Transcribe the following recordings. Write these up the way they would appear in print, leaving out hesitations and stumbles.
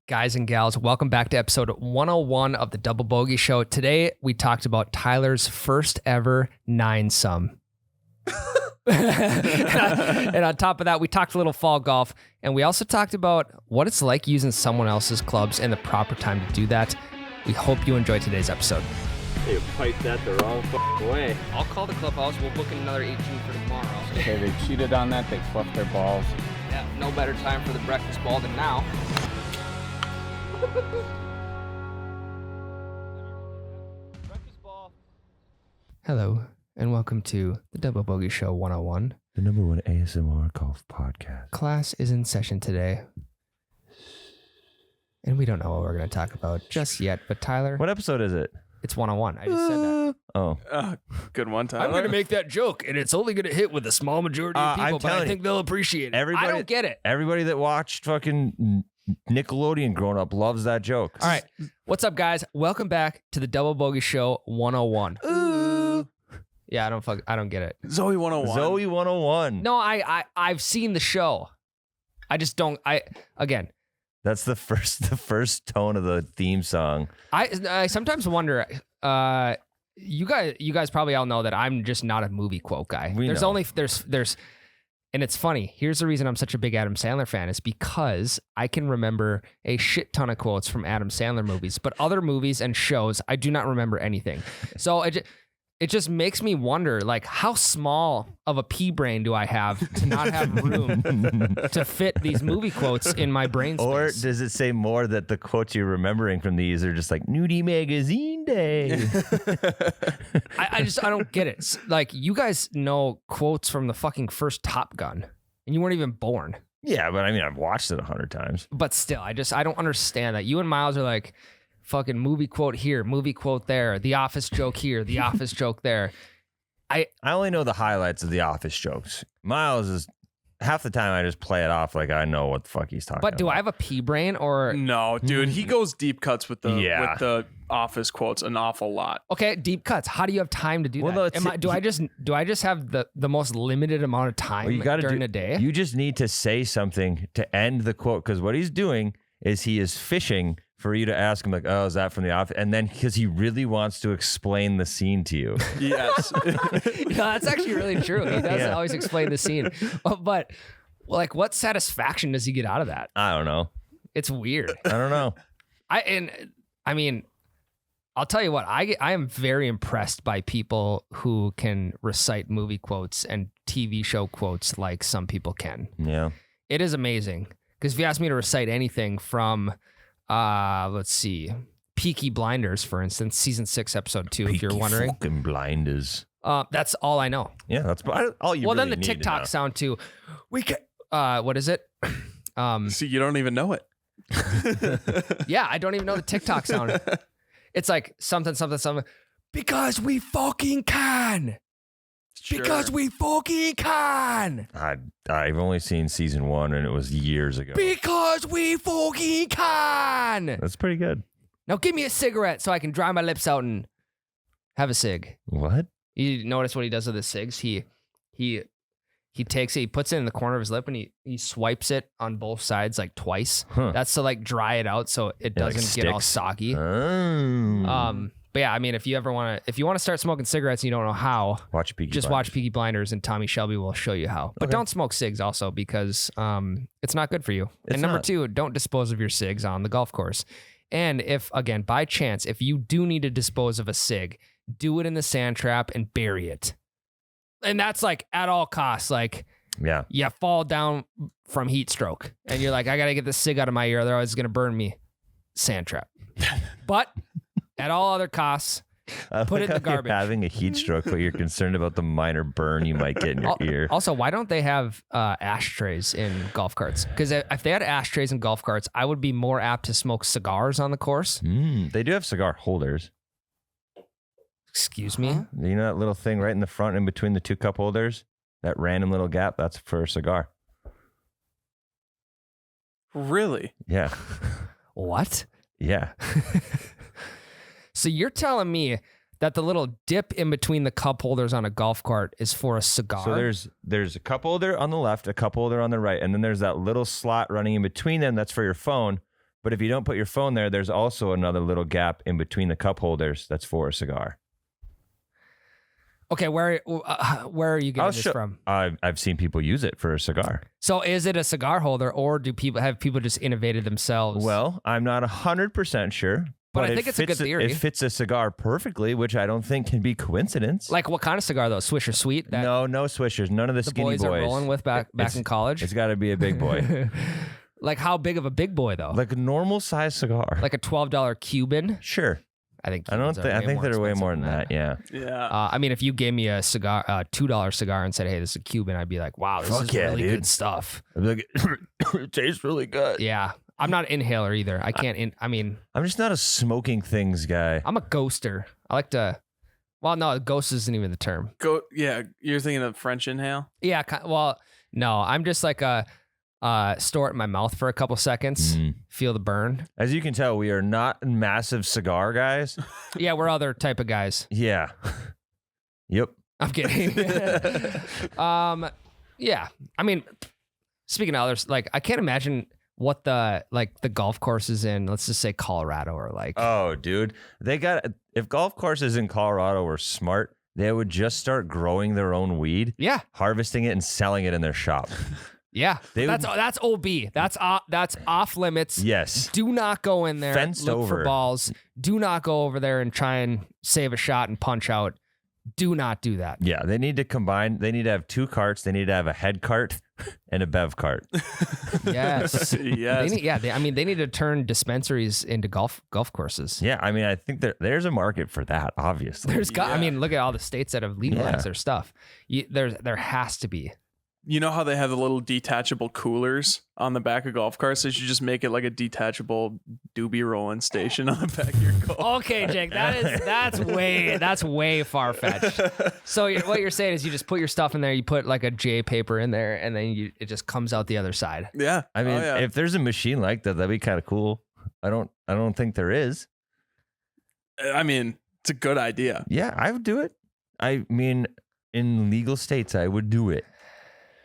Guys and gals, welcome back to episode 101 of the Double Bogey Show. Today, we talked about Tyler's first ever 9-some. And on top of that, we talked a little fall golf, and we also talked about what it's like using someone else's clubs and the proper time to do that. We hope you enjoy today's episode. They piped that the wrong way. I'll call the clubhouse. We'll book in another 18 for tomorrow. Okay, they cheated on that. They fluffed their balls. Yeah, no better time for the breakfast ball than now. Hello, and welcome to the Double Bogey Show 101. The number one ASMR golf podcast. Class is in session today. And we don't know what we're going to talk about just yet, but Tyler, What episode is it? it's 101. I just said that. Oh. Good one, Tyler. I'm going to make that joke, and it's only going to hit with a small majority of I'm people, but I telling think they'll appreciate it. Everybody- I don't get it. Everybody that watched fucking Nickelodeon growing up loves that joke. All right. What's up, guys? Welcome back to the Double Bogey Show 101. Ooh. Yeah, I don't get it. Zoe 101. Zoe 101. No, I've seen the show. I just don't. Again, That's the first tone of the theme song. I sometimes wonder. You guys probably all know that I'm just not a movie quote guy. We There's know. only and it's funny. Here's the reason I'm such a big Adam Sandler fan is because I can remember a shit ton of quotes from Adam Sandler movies, but other movies and shows I do not remember anything. So it just makes me wonder, like, how small of a pea brain do I have to not have room to fit these movie quotes in my brain space? Or does it say more that the quotes you're remembering from these are just like Nudie Magazine Day? I don't get it. Like, you guys know quotes from the fucking first Top Gun, and you weren't even born. Yeah, but I mean, I've watched it 100 times. But still, I don't understand that. You and Miles are like, fucking movie quote here, movie quote there, The Office joke here, The Office joke there. I only know the highlights of the Office jokes. Miles is half the time I just play it off like I know what the fuck he's talking about. But do I have a pea brain or? No, dude, he goes deep cuts with the Yeah. with the Office quotes an awful lot. Okay, deep cuts. How do you have time to do Well, no, that? Do I just have the most limited amount of time Well, you gotta during a day? You just need to say something to end the quote, because what he's doing is he is fishing for you to ask him, like, oh, is that from The Office? And then because he really wants to explain the scene to you. Yes. No, that's actually really true. He doesn't Yeah. always explain the scene. But like, what satisfaction does he get out of that? I don't know. It's weird. I don't know. I mean, I'll tell you what, I am very impressed by people who can recite movie quotes and TV show quotes like some people can. Yeah. It is amazing. Because if you ask me to recite anything from, let's see, Peaky Blinders, for instance, season 6, episode 2, if you're Peaky wondering. fucking blinders. That's all I know. Yeah, that's all you Well, really then the need to TikTok know. sound too. We can, what is it? See, you don't even know it. Yeah, I don't even know the TikTok sound. It's like something. Because we fucking can. Sure. Because we fucking can. I've only seen season 1, and it was years ago. Because we fucking can. That's pretty good. Now give me a cigarette so I can dry my lips out and have a cig. What? You notice what he does with his cigs? He takes it, he puts it in the corner of his lip, and he swipes it on both sides like twice. Huh. That's to like dry it out so it Yeah, like doesn't get all sticks. soggy. Oh. But yeah, I mean, if you want to start smoking cigarettes and you don't know how, Watch Peaky just Blinders. watch Peaky Blinders and Tommy Shelby will show you how. But Okay. don't smoke cigs also because it's not good for you. It's and number not. 2, don't dispose of your cigs on the golf course. And if, again, by chance, if you do need to dispose of a cig, do it in the sand trap and bury it. And that's like at all costs. Like, Yeah. you fall down from heat stroke and you're like, I got to get this cig out of my ear. Otherwise it's going to burn me. Sand trap. But at all other costs, Put it in the garbage. You're having a heat stroke, but you're concerned about the minor burn you might get in your ear. Also, why don't they have ashtrays in golf carts? Because if they had ashtrays in golf carts, I would be more apt to smoke cigars on the course. They do have cigar holders. Excuse me? You know that little thing right in the front in between the two cup holders? That random little gap? That's for a cigar. Really? Yeah. What? Yeah. So you're telling me that the little dip in between the cup holders on a golf cart is for a cigar? So there's a cup holder on the left, a cup holder on the right, and then there's that little slot running in between them that's for your phone. But if you don't put your phone there, there's also another little gap in between the cup holders that's for a cigar. Okay, where are you getting this from? I've seen people use it for a cigar. So is it a cigar holder, or do people just innovated themselves? Well, I'm not 100% sure. But I think it's a good theory. It fits a cigar perfectly, which I don't think can be coincidence. Like what kind of cigar though? Swisher Sweet? No Swishers. None of the skinny boys are rolling with back in college. It's got to be a big boy. Like how big of a big boy though? Like a normal size cigar. Like a $12 Cuban? Sure. I think I think they're way more than that. Yeah. Yeah. I mean, if you gave me a cigar, $2 cigar, and said, "Hey, this is a Cuban," I'd be like, "Wow, this is really good stuff." I'd be like, it tastes really good. Yeah, I'm not an inhaler either. I can't. I'm just not a smoking things guy. I'm a ghoster. I like to. Well, no, ghost isn't even the term. Yeah, you're thinking of French inhale? Yeah. Well, no, I'm just like a. Store it in my mouth for a couple seconds, feel the burn. As you can tell, we are not massive cigar guys. Yeah, we're other type of guys. Yeah. Yep. I'm kidding. Yeah. I mean, speaking of others, like I can't imagine what the golf courses in, let's just say Colorado are like. Oh, dude. If golf courses in Colorado were smart, they would just start growing their own weed. Yeah. Harvesting it and selling it in their shop. Yeah, that's OB. That's off limits. Yes. Do not go in there. Fenced look over. for balls. Do not go over there and try and save a shot and punch out. Do not do that. Yeah, they need to combine. They need to have 2 carts. They need to have a head cart and a bev cart. Yes. Yes. They need to turn dispensaries into golf courses. Yeah, I mean, I think there's a market for that. Obviously, look at all the states that have legalized their stuff. There has to be. You know how they have the little detachable coolers on the back of golf carts? They should just make it like a detachable doobie rolling station on the back of your golf. Okay, Jake, that's way far fetched. So what you're saying is you just put your stuff in there, you put like a J paper in there, and then it just comes out the other side. Yeah, I mean, if there's a machine like that, that'd be kind of cool. I don't think there is. I mean, it's a good idea. Yeah, I would do it. I mean, in legal states, I would do it.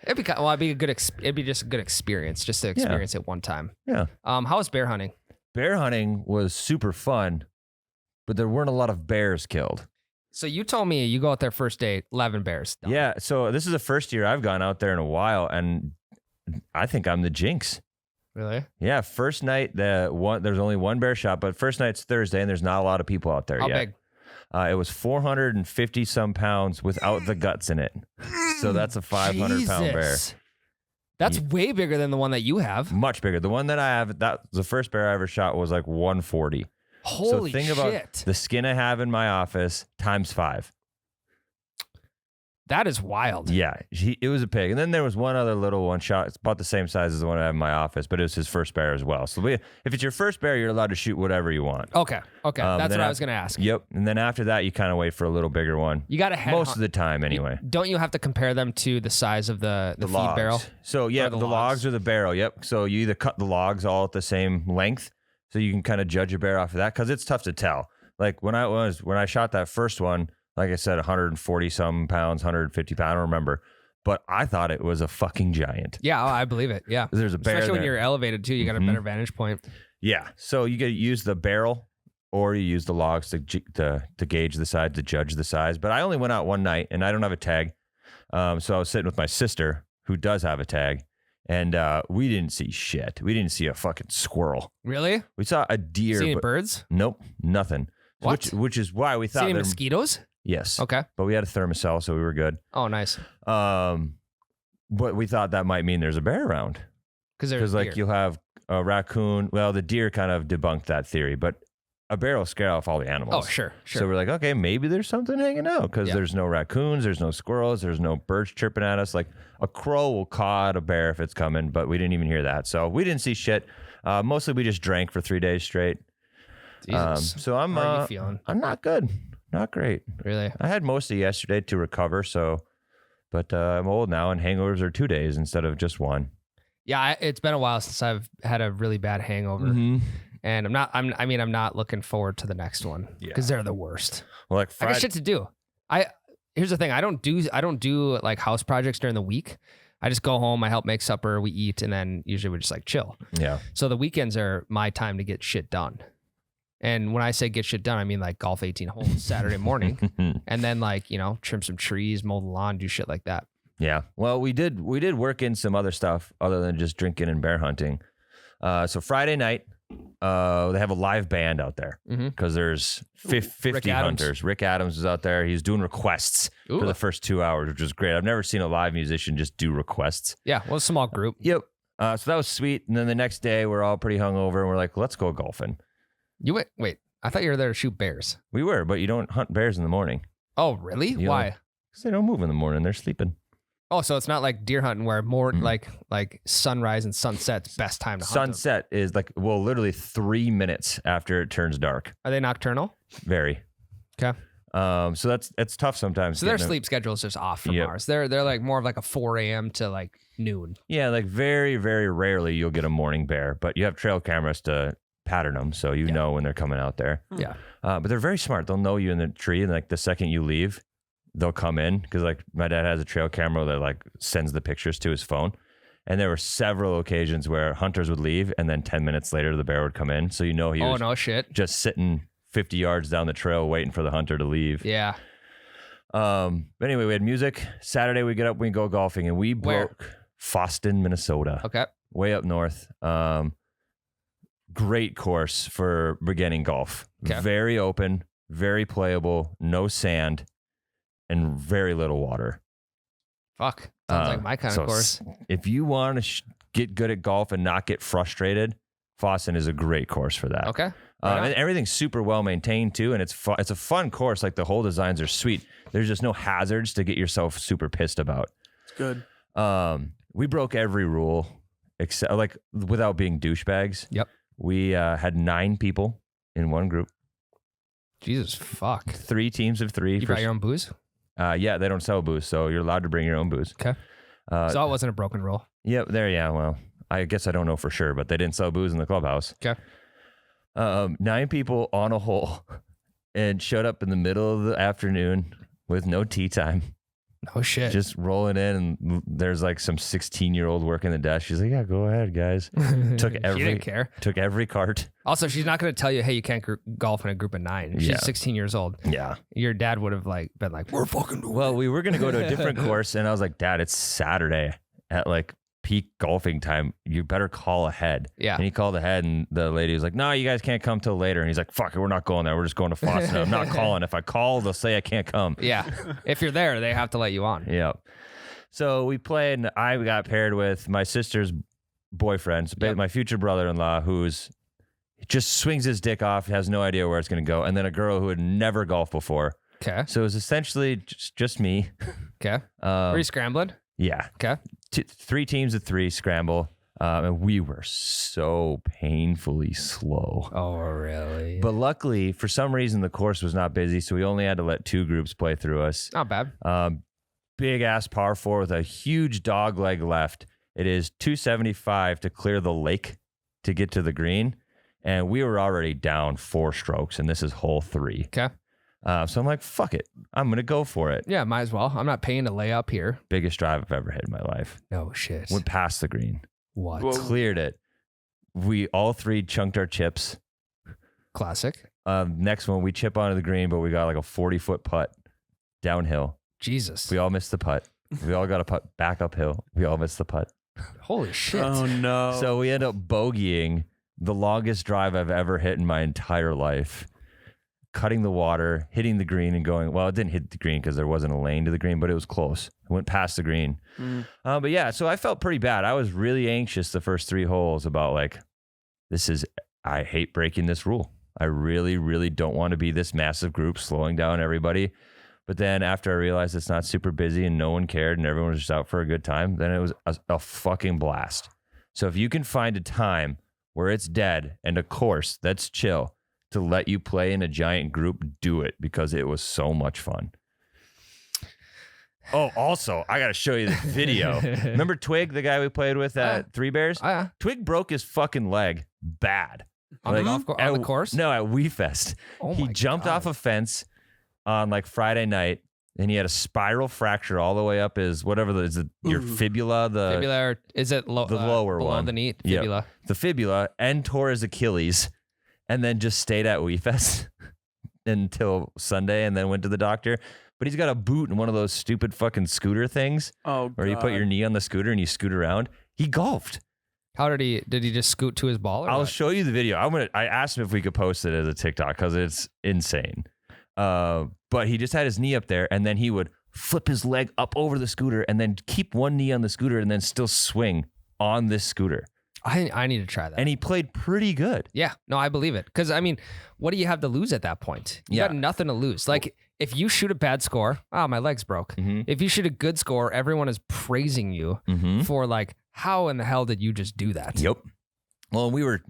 It'd be just a good experience, just to experience it one time. Yeah. How was bear hunting? Bear hunting was super fun, but there weren't a lot of bears killed. So you told me you go out there first day, 11 bears. Done. Yeah. So this is the first year I've gone out there in a while, and I think I'm the jinx. Really? Yeah. First night, there's only one bear shot, but first night's Thursday, and there's not a lot of people out there How yet. big? It was 450 some pounds without the guts in it. So that's a 500-pound bear. That's way bigger than the one that you have. Much bigger. The one that I have, the first bear I ever shot was like 140. Holy so think about the skin I have in my office times 5. That is wild. Yeah, it was a pig. And then there was one other little one shot. It's about the same size as the one I have in my office, but it was his first bear as well. So if it's your first bear, you're allowed to shoot whatever you want. Okay. That's what I was going to ask. Yep. And then after that, you kind of wait for a little bigger one. You got to head most of the time anyway. Don't you have to compare them to the size of the feed logs. barrel? So yeah, the logs or the barrel. Yep. So you either cut the logs all at the same length, so you can kind of judge a bear off of that, because it's tough to tell. Like when I shot that first one, like I said, 140 some pounds, 150 pounds, I don't remember. But I thought it was a fucking giant. Yeah, I believe it. Yeah. There's a bear Especially when there. you're elevated too, you got a better vantage point. Yeah. So you get to use the barrel, or you use the logs to gauge the size, to judge the size. But I only went out one night, and I don't have a tag. So I was sitting with my sister, who does have a tag, and we didn't see shit. We didn't see a fucking squirrel. Really? We saw a deer. See any birds? Nope, nothing. What? Which is why we thought See any mosquitoes? Yes. Okay. But we had a thermocell, so we were good. Oh, nice. But we thought that might mean there's a bear around. Because like you'll have a raccoon. Well, the deer kind of debunked that theory, but a bear will scare off all the animals. Oh, sure. So we're like, okay, maybe there's something hanging out, because there's no raccoons, there's no squirrels, there's no birds chirping at us. Like a crow will caw at a bear if it's coming, but we didn't even hear that. So we didn't see shit. Mostly we just drank for 3 days straight. Jesus. So How are you feeling? I'm not good. Not great. Really? I had most of yesterday to recover, but I'm old now, and hangovers are 2 days instead of just one. Yeah, it's been a while since I've had a really bad hangover, and I'm not looking forward to the next one, because they're the worst. Well, like I got shit to do. Here's the thing. I don't do like house projects during the week. I just go home, I help make supper, we eat, and then usually we just like chill. Yeah. So the weekends are my time to get shit done. And when I say get shit done, I mean like golf 18 holes Saturday morning, and then like, you know, trim some trees, mow the lawn, do shit like that. Yeah. Well, we did work in some other stuff other than just drinking and bear hunting. So Friday night, they have a live band out there because there's 50 Rick Adams. hunters. Rick Adams is out there. He's doing requests for the first 2 hours, which was great. I've never seen a live musician just do requests. Yeah, well, a small group. Yep. So that was sweet. And then the next day, we're all pretty hungover, and we're like, let's go golfing. You wait. I thought you were there to shoot bears. We were, but you don't hunt bears in the morning. Oh, really? Why? Because they don't move in the morning. They're sleeping. Oh, so it's not like deer hunting where more like sunrise and sunset's best time to hunt them. Sunset is like, well, literally 3 minutes after it turns dark. Are they nocturnal? Very. Okay. So that's tough sometimes. So their sleep schedule is just off from ours. They're like more of like a 4 a.m. to like noon. Yeah, like very, very rarely you'll get a morning bear, but you have trail cameras to pattern them, so you know when they're coming out there. Yeah. But they're very smart. They'll know you in the tree, and like the second you leave, they'll come in, because like my dad has a trail camera that like sends the pictures to his phone. And there were several occasions where hunters would leave, and then 10 minutes later the bear would come in. So you know he was no shit. just sitting 50 yards down the trail waiting for the hunter to leave. Yeah. But anyway, we had music. Saturday we get up, we go golfing, and we broke Foston, Minnesota. Okay. Way up north. Great course for beginning golf. Okay. Very open, very playable, no sand, and very little water. Fuck. Sounds like my kind of course. If you want to get good at golf and not get frustrated, Foston is a great course for that. Okay. And everything's super well maintained too, and it's a fun course. Like the hole designs are sweet. There's just no hazards to get yourself super pissed about. It's good. We broke every rule except like without being douchebags. Yep. We had 9 people in one group. Jesus fuck. 3 teams of 3. You brought your own booze? Yeah, they don't sell booze, so you're allowed to bring your own booze. Okay. So it wasn't a broken rule. Yep, yeah. Well, I guess I don't know for sure, but they didn't sell booze in the clubhouse. Okay. 9 people on a hole and showed up in the middle of the afternoon with no tea time. Oh shit. Just rolling in, and there's like some 16-year-old working the desk. She's like, yeah, go ahead, guys. She didn't care. Took every cart. Also, she's not going to tell you, hey, you can't golf in a group of 9. She's 16 years old. Yeah. Your dad would have like been like, we're fucking doing Well, we were going to go to a different course, and I was like, Dad, it's Saturday at like peak golfing time. You better call ahead. Yeah. And he called ahead, and the lady was like, no, you guys can't come till later. And he's like, fuck it, we're not going there. We're just going to Foston. I'm not calling. If I call, they'll say I can't come. Yeah. If you're there, they have to let you on. Yeah. So we played, and I got paired with my sister's boyfriend, my future brother-in-law, who's just swings his dick off, has no idea where it's going to go, and then a girl who had never golfed before. Okay. So it was essentially just me. Okay. Were you scrambling? Yeah. Okay. 3 teams of 3 scramble, and we were so painfully slow. Oh, really? But luckily, for some reason, the course was not busy, so we only had to let 2 groups play through us. Not bad. Big ass par 4 with a huge dog leg left. It is 275 to clear the lake to get to the green, and we were already down 4 strokes, and this is hole 3. Okay. So I'm like, fuck it, I'm gonna go for it. Yeah, might as well. I'm not paying to lay up here. Biggest drive I've ever hit in my life. No shit. Went past the green. What? Whoa. Cleared it. We all 3 chunked our chips. Classic. Next one, we chip onto the green, but we got like a 40-foot putt downhill. Jesus. We all missed the putt. We all got a putt back uphill. We all missed the putt. Holy shit. Oh no. So we end up bogeying the longest drive I've ever hit in my entire life. Cutting the water, hitting the green, and going, well, it didn't hit the green because there wasn't a lane to the green, but it was close. It went past the green. But yeah, so I felt pretty bad. I was really anxious the first 3 holes about like, I hate breaking this rule. I really, really don't want to be this massive group slowing down everybody. But then after I realized it's not super busy and no one cared and everyone was just out for a good time, then it was a fucking blast. So if you can find a time where it's dead and a course that's chill to let you play in a giant group, do it, because it was so much fun. Oh, also, I got to show you the video. Remember Twig, the guy we played with at Three Bears? Twig broke his fucking leg bad. On the course? No, at WeFest. Oh He my jumped God. off a fence on like Friday night and he had a spiral fracture all the way up his your fibula, Fibula, or is it the lower below one, the knee? Yep. Fibula. the fibula, and tore his Achilles, and then just stayed at WeFest until Sunday, and then went to the doctor. But he's got a boot and one of those stupid fucking scooter things, where you put your knee on the scooter and you scoot around. He golfed. How did he just scoot to his ball? Or I'll what? show you the video. I asked him if we could post it as a TikTok because it's insane. But he just had his knee up there, and then he would flip his leg up over the scooter and then keep one knee on the scooter and then still swing on this scooter. I need to try that. And he played pretty good. Yeah, no, I believe it. Because, I mean, what do you have to lose at that point? You got nothing to lose. Like, if you shoot a bad score, my leg's broke. Mm-hmm. If you shoot a good score, everyone is praising you for, like, how in the hell did you just do that? Yep. Well, we were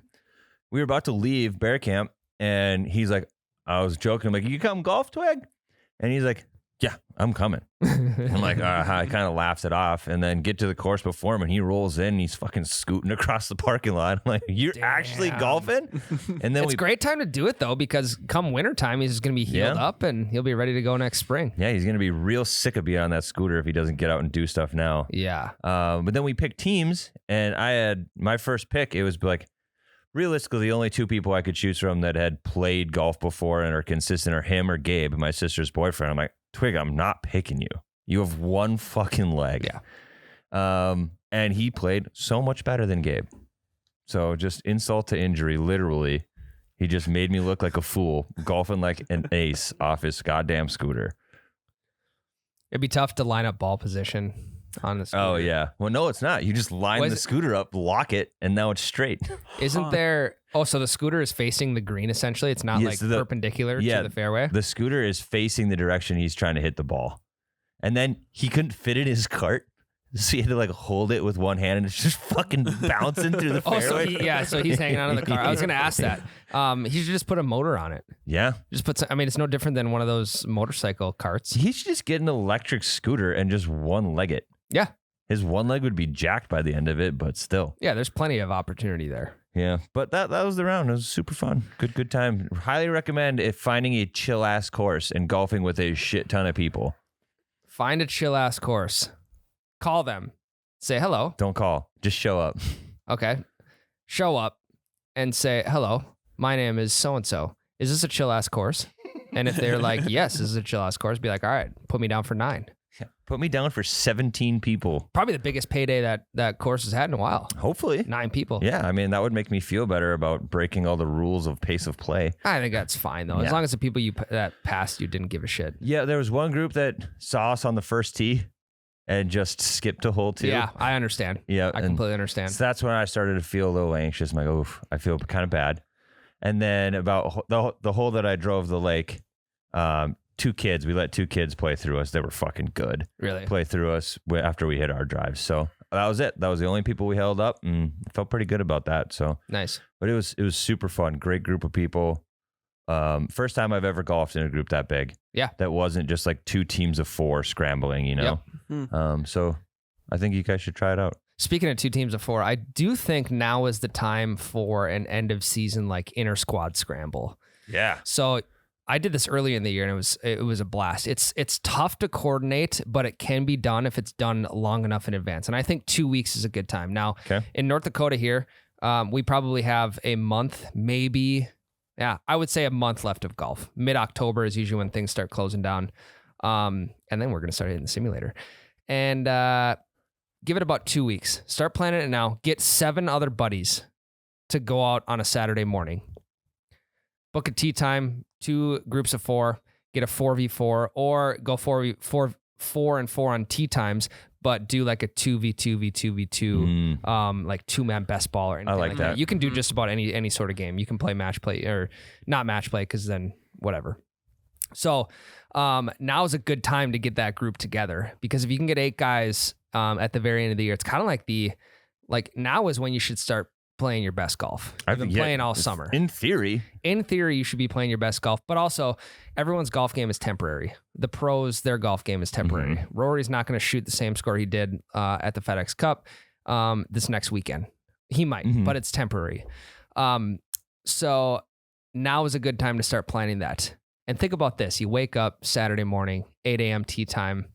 about to leave bear camp, and he's like, I was joking, I'm like, you come golf, Twig? And he's like, yeah, I'm coming. I'm like, I kind of laughs it off, and then get to the course before him, and he rolls in, and he's fucking scooting across the parking lot. I'm like, you're actually golfing? And then it's a great time to do it, though, because come wintertime, he's going to be healed up, and he'll be ready to go next spring. Yeah, he's going to be real sick of being on that scooter if he doesn't get out and do stuff now. Yeah. But then we picked teams, and I had my first pick. It was like, realistically, the only two people I could choose from that had played golf before and are consistent are him or Gabe, my sister's boyfriend. I'm like, Twig, I'm not picking you. You have one fucking leg. Yeah. And he played so much better than Gabe. So just insult to injury, literally. He just made me look like a fool, golfing like an ace off his goddamn scooter. It'd be tough to line up ball position on the scooter. Oh, yeah. Well, no, it's not. You just line the scooter up, lock it, and now it's straight. Isn't there... Oh, so the scooter is facing the green, essentially? It's not perpendicular to the fairway? The scooter is facing the direction he's trying to hit the ball. And then he couldn't fit in his cart, so he had to like hold it with one hand, and it's just fucking bouncing through the fairway. So he's hanging out of the car. I was going to ask that. He should just put a motor on it. Yeah. Just put. I mean, it's no different than one of those motorcycle carts. He should just get an electric scooter and just one leg it. Yeah. His one leg would be jacked by the end of it, but still. Yeah, there's plenty of opportunity there. Yeah, but that was the round. It was super fun. Good time. Highly recommend if finding a chill ass course and golfing with a shit ton of people. Find a chill ass course. Call them. Say hello. Don't call. Just show up. Okay. Show up and say, hello, my name is so-and-so. Is this a chill ass course? And if they're like, yes, this is a chill ass course, be like, all right, put me down for 9. Yeah. Put me down for 17 people. Probably the biggest payday that course has had in a while. Hopefully. 9 people. Yeah, I mean, that would make me feel better about breaking all the rules of pace of play. I think that's fine, though. Yeah. As long as the people that passed you didn't give a shit. Yeah, there was one group that saw us on the first tee and just skipped to hole 2. Yeah, I understand. Yeah, I completely understand. So that's when I started to feel a little anxious. I'm like, oof, I feel kind of bad. And then about the hole that I drove the lake, 2 kids, we let 2 kids play through us. They were fucking good. Really? Play through us after we hit our drives. So that was it. That was the only people we held up, and felt pretty good about that. So nice. But it was super fun. Great group of people. First time I've ever golfed in a group that big. Yeah. That wasn't just like 2 teams of 4 scrambling, you know? Yep. So I think you guys should try it out. Speaking of 2 teams of 4, I do think now is the time for an end of season like inter squad scramble. Yeah. So I did this earlier in the year, and it was a blast. It's tough to coordinate, but it can be done if it's done long enough in advance. And I think 2 weeks is a good time. Now, in North Dakota here, we probably have a month, maybe. Yeah, I would say a month left of golf. Mid-October is usually when things start closing down. And then we're going to start hitting the simulator. And give it about 2 weeks. Start planning it now. Get 7 other buddies to go out on a Saturday morning. Book a tee time, 2 groups of 4, get a 4v4, or go 4 and 4 on tee times, but do like a 2v2v2v2, like 2-man best ball or anything. I like that. You can do just about any sort of game. You can play match play or not match play, because then whatever. So now is a good time to get that group together, because if you can get 8 guys at the very end of the year, it's kind of like now is when you should start playing your best golf. I've been playing all summer. In theory, you should be playing your best golf, but also everyone's golf game is temporary. The pros, their golf game is temporary. Rory's not going to shoot the same score he did at the FedEx Cup this next weekend. He might, but it's temporary. So now is a good time to start planning that. And think about this. You wake up Saturday morning, 8 a.m. tee time,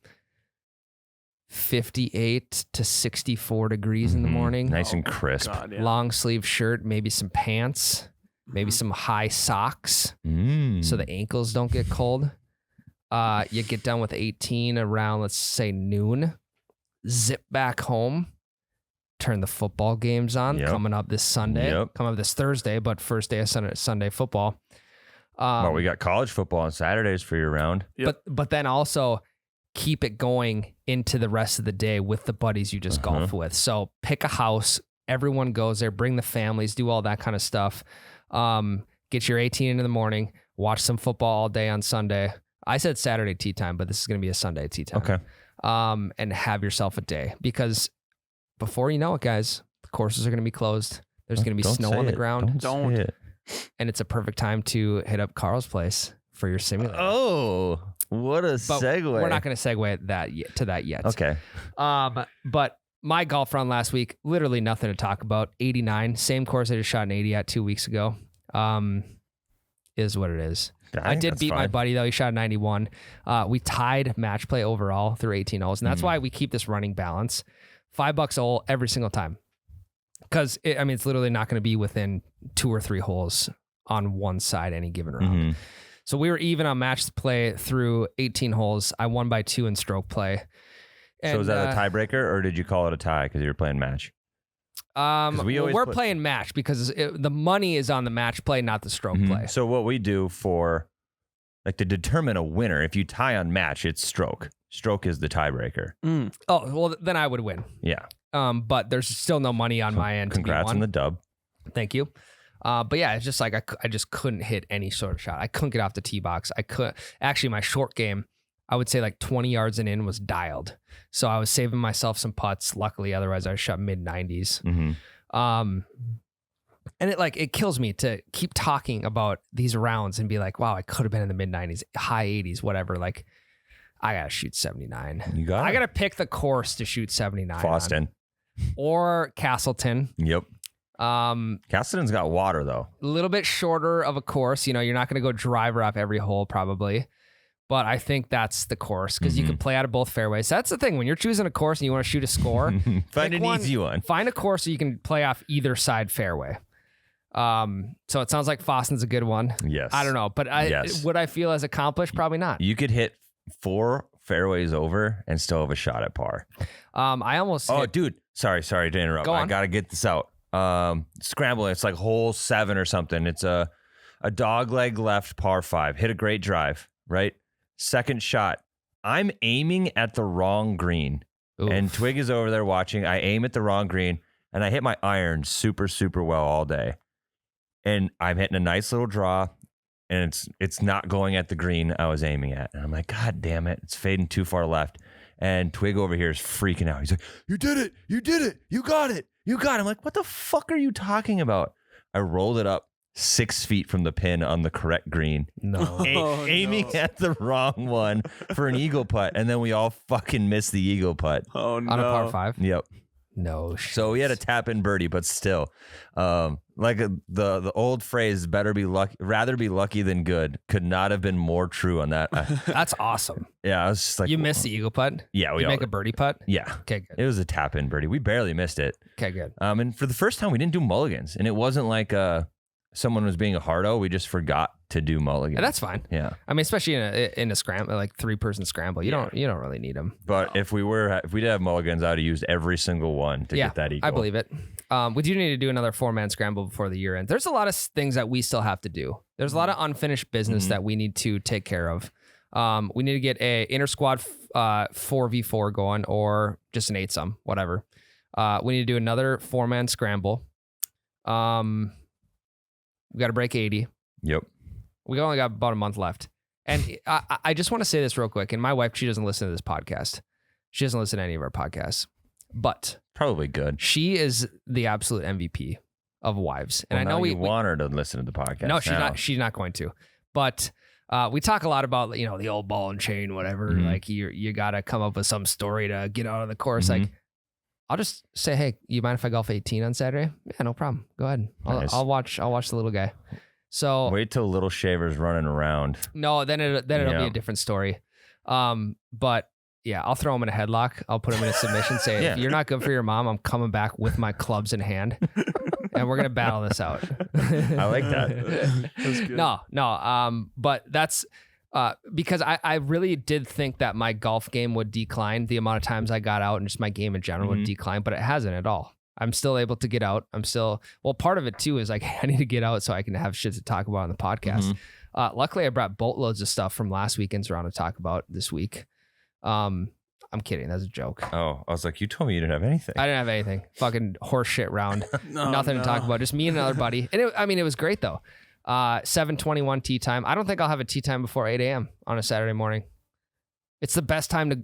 58 to 64 degrees in the morning. Nice and crisp. God, yeah. Long sleeve shirt, maybe some pants, maybe some high socks so the ankles don't get cold. You get done with 18 around, let's say, noon. Zip back home. Turn the football games on. Coming up this Sunday. Coming up this Thursday, but first day of Sunday football. Well, we got college football on Saturdays for your round. But then also keep it going into the rest of the day with the buddies you just golf with. So pick a house. Everyone goes there. Bring the families. Do all that kind of stuff. Get your 18 in the morning. Watch some football all day on Sunday. I said Saturday tee time, but this is going to be a Sunday tee time. Okay. And have yourself a day, because before you know it, guys, the courses are going to be closed. There's going to be snow on the ground. Don't say it. And it's a perfect time to hit up Carl's place for your simulator. Oh, what a segue. We're not going to segue to that yet. Okay. But my golf round last week, literally nothing to talk about. 89, same course I just shot an 80 at 2 weeks ago. Is what it is. I did beat my buddy, though. He shot a 91. We tied match play overall through 18 holes. And that's why we keep this running balance. $5 a hole every single time. Because, it's literally not going to be within 2 or 3 holes on one side any given round. So we were even on match play through 18 holes. I won by 2 in stroke play. And, so is that a tiebreaker, or did you call it a tie because you were playing match? We're playing match because the money is on the match play, not the stroke play. So what we do for, like, to determine a winner, if you tie on match, it's stroke. Stroke is the tiebreaker. Oh, well, then I would win. Yeah. But there's still no money on my end. Congrats on the dub. Thank you. But yeah, it's just like I just couldn't hit any sort of shot. I couldn't get off the tee box. Actually, my short game, I would say like 20 yards and in was dialed. So I was saving myself some putts. Luckily, otherwise I shot mid 90s. And it kills me to keep talking about these rounds and be like, wow, I could have been in the mid 90s, high 80s, whatever. Like, I gotta shoot 79. I gotta pick the course to shoot 79. Boston or Castleton. Yep. Castleton's got water though. A little bit shorter of a course. You're not going to go driver up every hole probably, but I think that's the course because you can play out of both fairways. That's the thing when you're choosing a course and you want to shoot a score. Find an easy one. Find a course so you can play off either side fairway. So it sounds like Foston's a good one. Yes. I don't know, but would I feel as accomplished? Probably not. You could hit 4 fairways over and still have a shot at par. I almost. Dude. Sorry to interrupt. I got to get this out. Scrambling. It's like hole 7 or something. It's a dog leg left par 5. Hit a great drive, right? Second shot. I'm aiming at the wrong green. Oof. And Twig is over there watching. I aim at the wrong green and I hit my iron super, super well all day. And I'm hitting a nice little draw and it's not going at the green I was aiming at. And I'm like, God damn it. It's fading too far left. And Twig over here is freaking out. He's like, you did it. You did it. You got it. You got it. I'm like, what the fuck are you talking about? I rolled it up 6 feet from the pin on the correct green. No. Aiming at the wrong one for an eagle putt. And then we all fucking missed the eagle putt. Oh, no. On a par 5? Yep. No shit. So we had a tap in birdie, but still, the old phrase "rather be lucky than good" could not have been more true on that. That's awesome. Yeah, I was just like, you missed the eagle putt. Yeah, you make a birdie putt. Yeah, okay, good. It was a tap in birdie. We barely missed it. Okay, good. And for the first time, we didn't do mulligans, and it wasn't like someone was being a hardo. We just forgot to do mulligans. And that's fine. Yeah, I mean, especially in a scramble, like 3-person scramble, you don't really need them. But if we did have mulligans, I would have used every single one to get that eagle. I believe it. We do need to do another 4-man scramble before the year end. There's a lot of things that we still have to do. There's a lot of unfinished business that we need to take care of. We need to get a inter squad 4v4 going, or just an 8-some, whatever. We need to do another 4-man scramble. We got to break 80. Yep. We only got about a month left. And I just want to say this real quick. And my wife, she doesn't listen to this podcast. She doesn't listen to any of our podcasts. But probably good. She is the absolute MVP of wives. And I know we want her to listen to the podcast. No, she's not. She's not going to. But we talk a lot about, the old ball and chain, whatever. Like you got to come up with some story to get out of the course. Like, I'll just say, hey, you mind if I golf 18 on Saturday? Yeah, no problem. Go ahead. Nice. I'll watch the little guy. So Wait till Little Shaver's running around. no, then it'll be Yeah. a different story. But yeah, I'll throw him in a headlock. I'll put him in a submission. Say, Yeah. if you're not good for your mom, I'm coming back with my clubs in hand, and we're gonna battle this out. I like that. That's good. No. But that's because I really did think that my golf game would decline. The amount of times I got out and just my game in general would decline, but it hasn't at all. I'm still able to get out. Part of it too is like I need to get out so I can have shit to talk about on the podcast. Luckily, I brought boatloads of stuff from last weekend's round to talk about this week. I'm kidding. That's a joke. Oh, I was like, you told me you didn't have anything. I didn't have anything. Fucking horse shit round. No, Nothing to talk no. about. Just me and another buddy. And it was great though. 7:21 tee time. I don't think I'll have a tee time before 8 a.m. on a Saturday morning. It's the best time to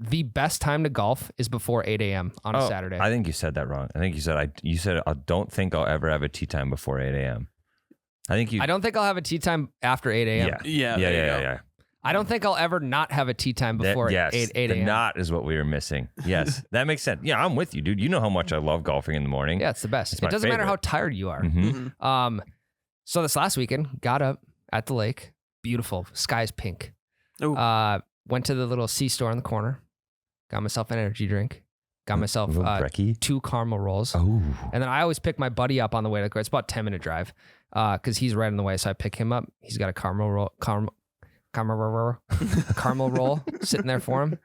the best time to golf is before 8 a.m. on a Saturday. I think you said that wrong. I think you said I don't think I'll ever have a tee time before 8 a.m. I don't think I'll have a tee time after 8 a.m. Yeah, there you go. Yeah. I don't think I'll ever not have a tee time before Yes, 8 the a.m. not is what we were missing. Yes, that makes sense. Yeah, I'm with you, dude. You know how much I love golfing in the morning. Yeah, it's the best. It's It my doesn't matter how favorite. tired you are. Mhm. So this last weekend, got up at the lake. Beautiful. Sky's pink. Ooh. Went to the little C-store in the corner. Got myself an energy drink. Got myself Little brekkie. 2 caramel rolls. Oh, And then I always pick my buddy up on the way to the course. It's about a 10-minute drive because he's right in the way. So I pick him up. He's got a caramel roll sitting there for him.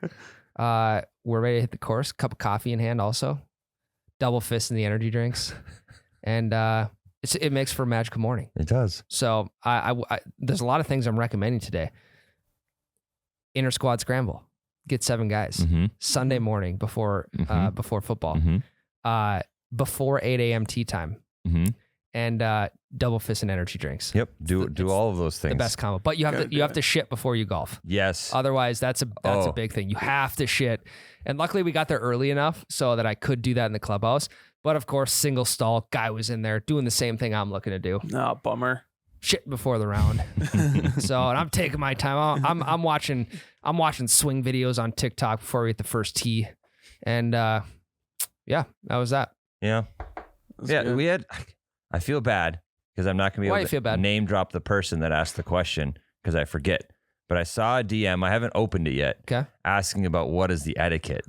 We're ready to hit the course. Cup of coffee in hand also. Double fist in the energy drinks. And it makes for a magical morning. it does. So I there's a lot of things I'm recommending today. Inter squad scramble. Get 7 guys. Mm-hmm. Sunday morning before football. Mm-hmm. Before 8 a.m. tea time. Mm-hmm. And double fist and energy drinks. Yep. Do It's all of those things. The best combo. But you have Gotta to do have it. to shit before you golf. Yes. Otherwise, that's a Oh. big thing. You have to shit. And luckily we got there early enough so that I could do that in the clubhouse. But of course, single stall guy was in there doing the same thing I'm looking to do. No, bummer. Shit before the round. So, and I'm taking my time. I'm watching swing videos on TikTok before we hit the first tee. And yeah, that was that. Yeah. That's Yeah. good. I feel bad because I'm not going to be Why able you to feel bad? name drop the person that asked the question because I forget. But I saw a DM. I haven't opened it yet. Okay. Asking about what is the etiquette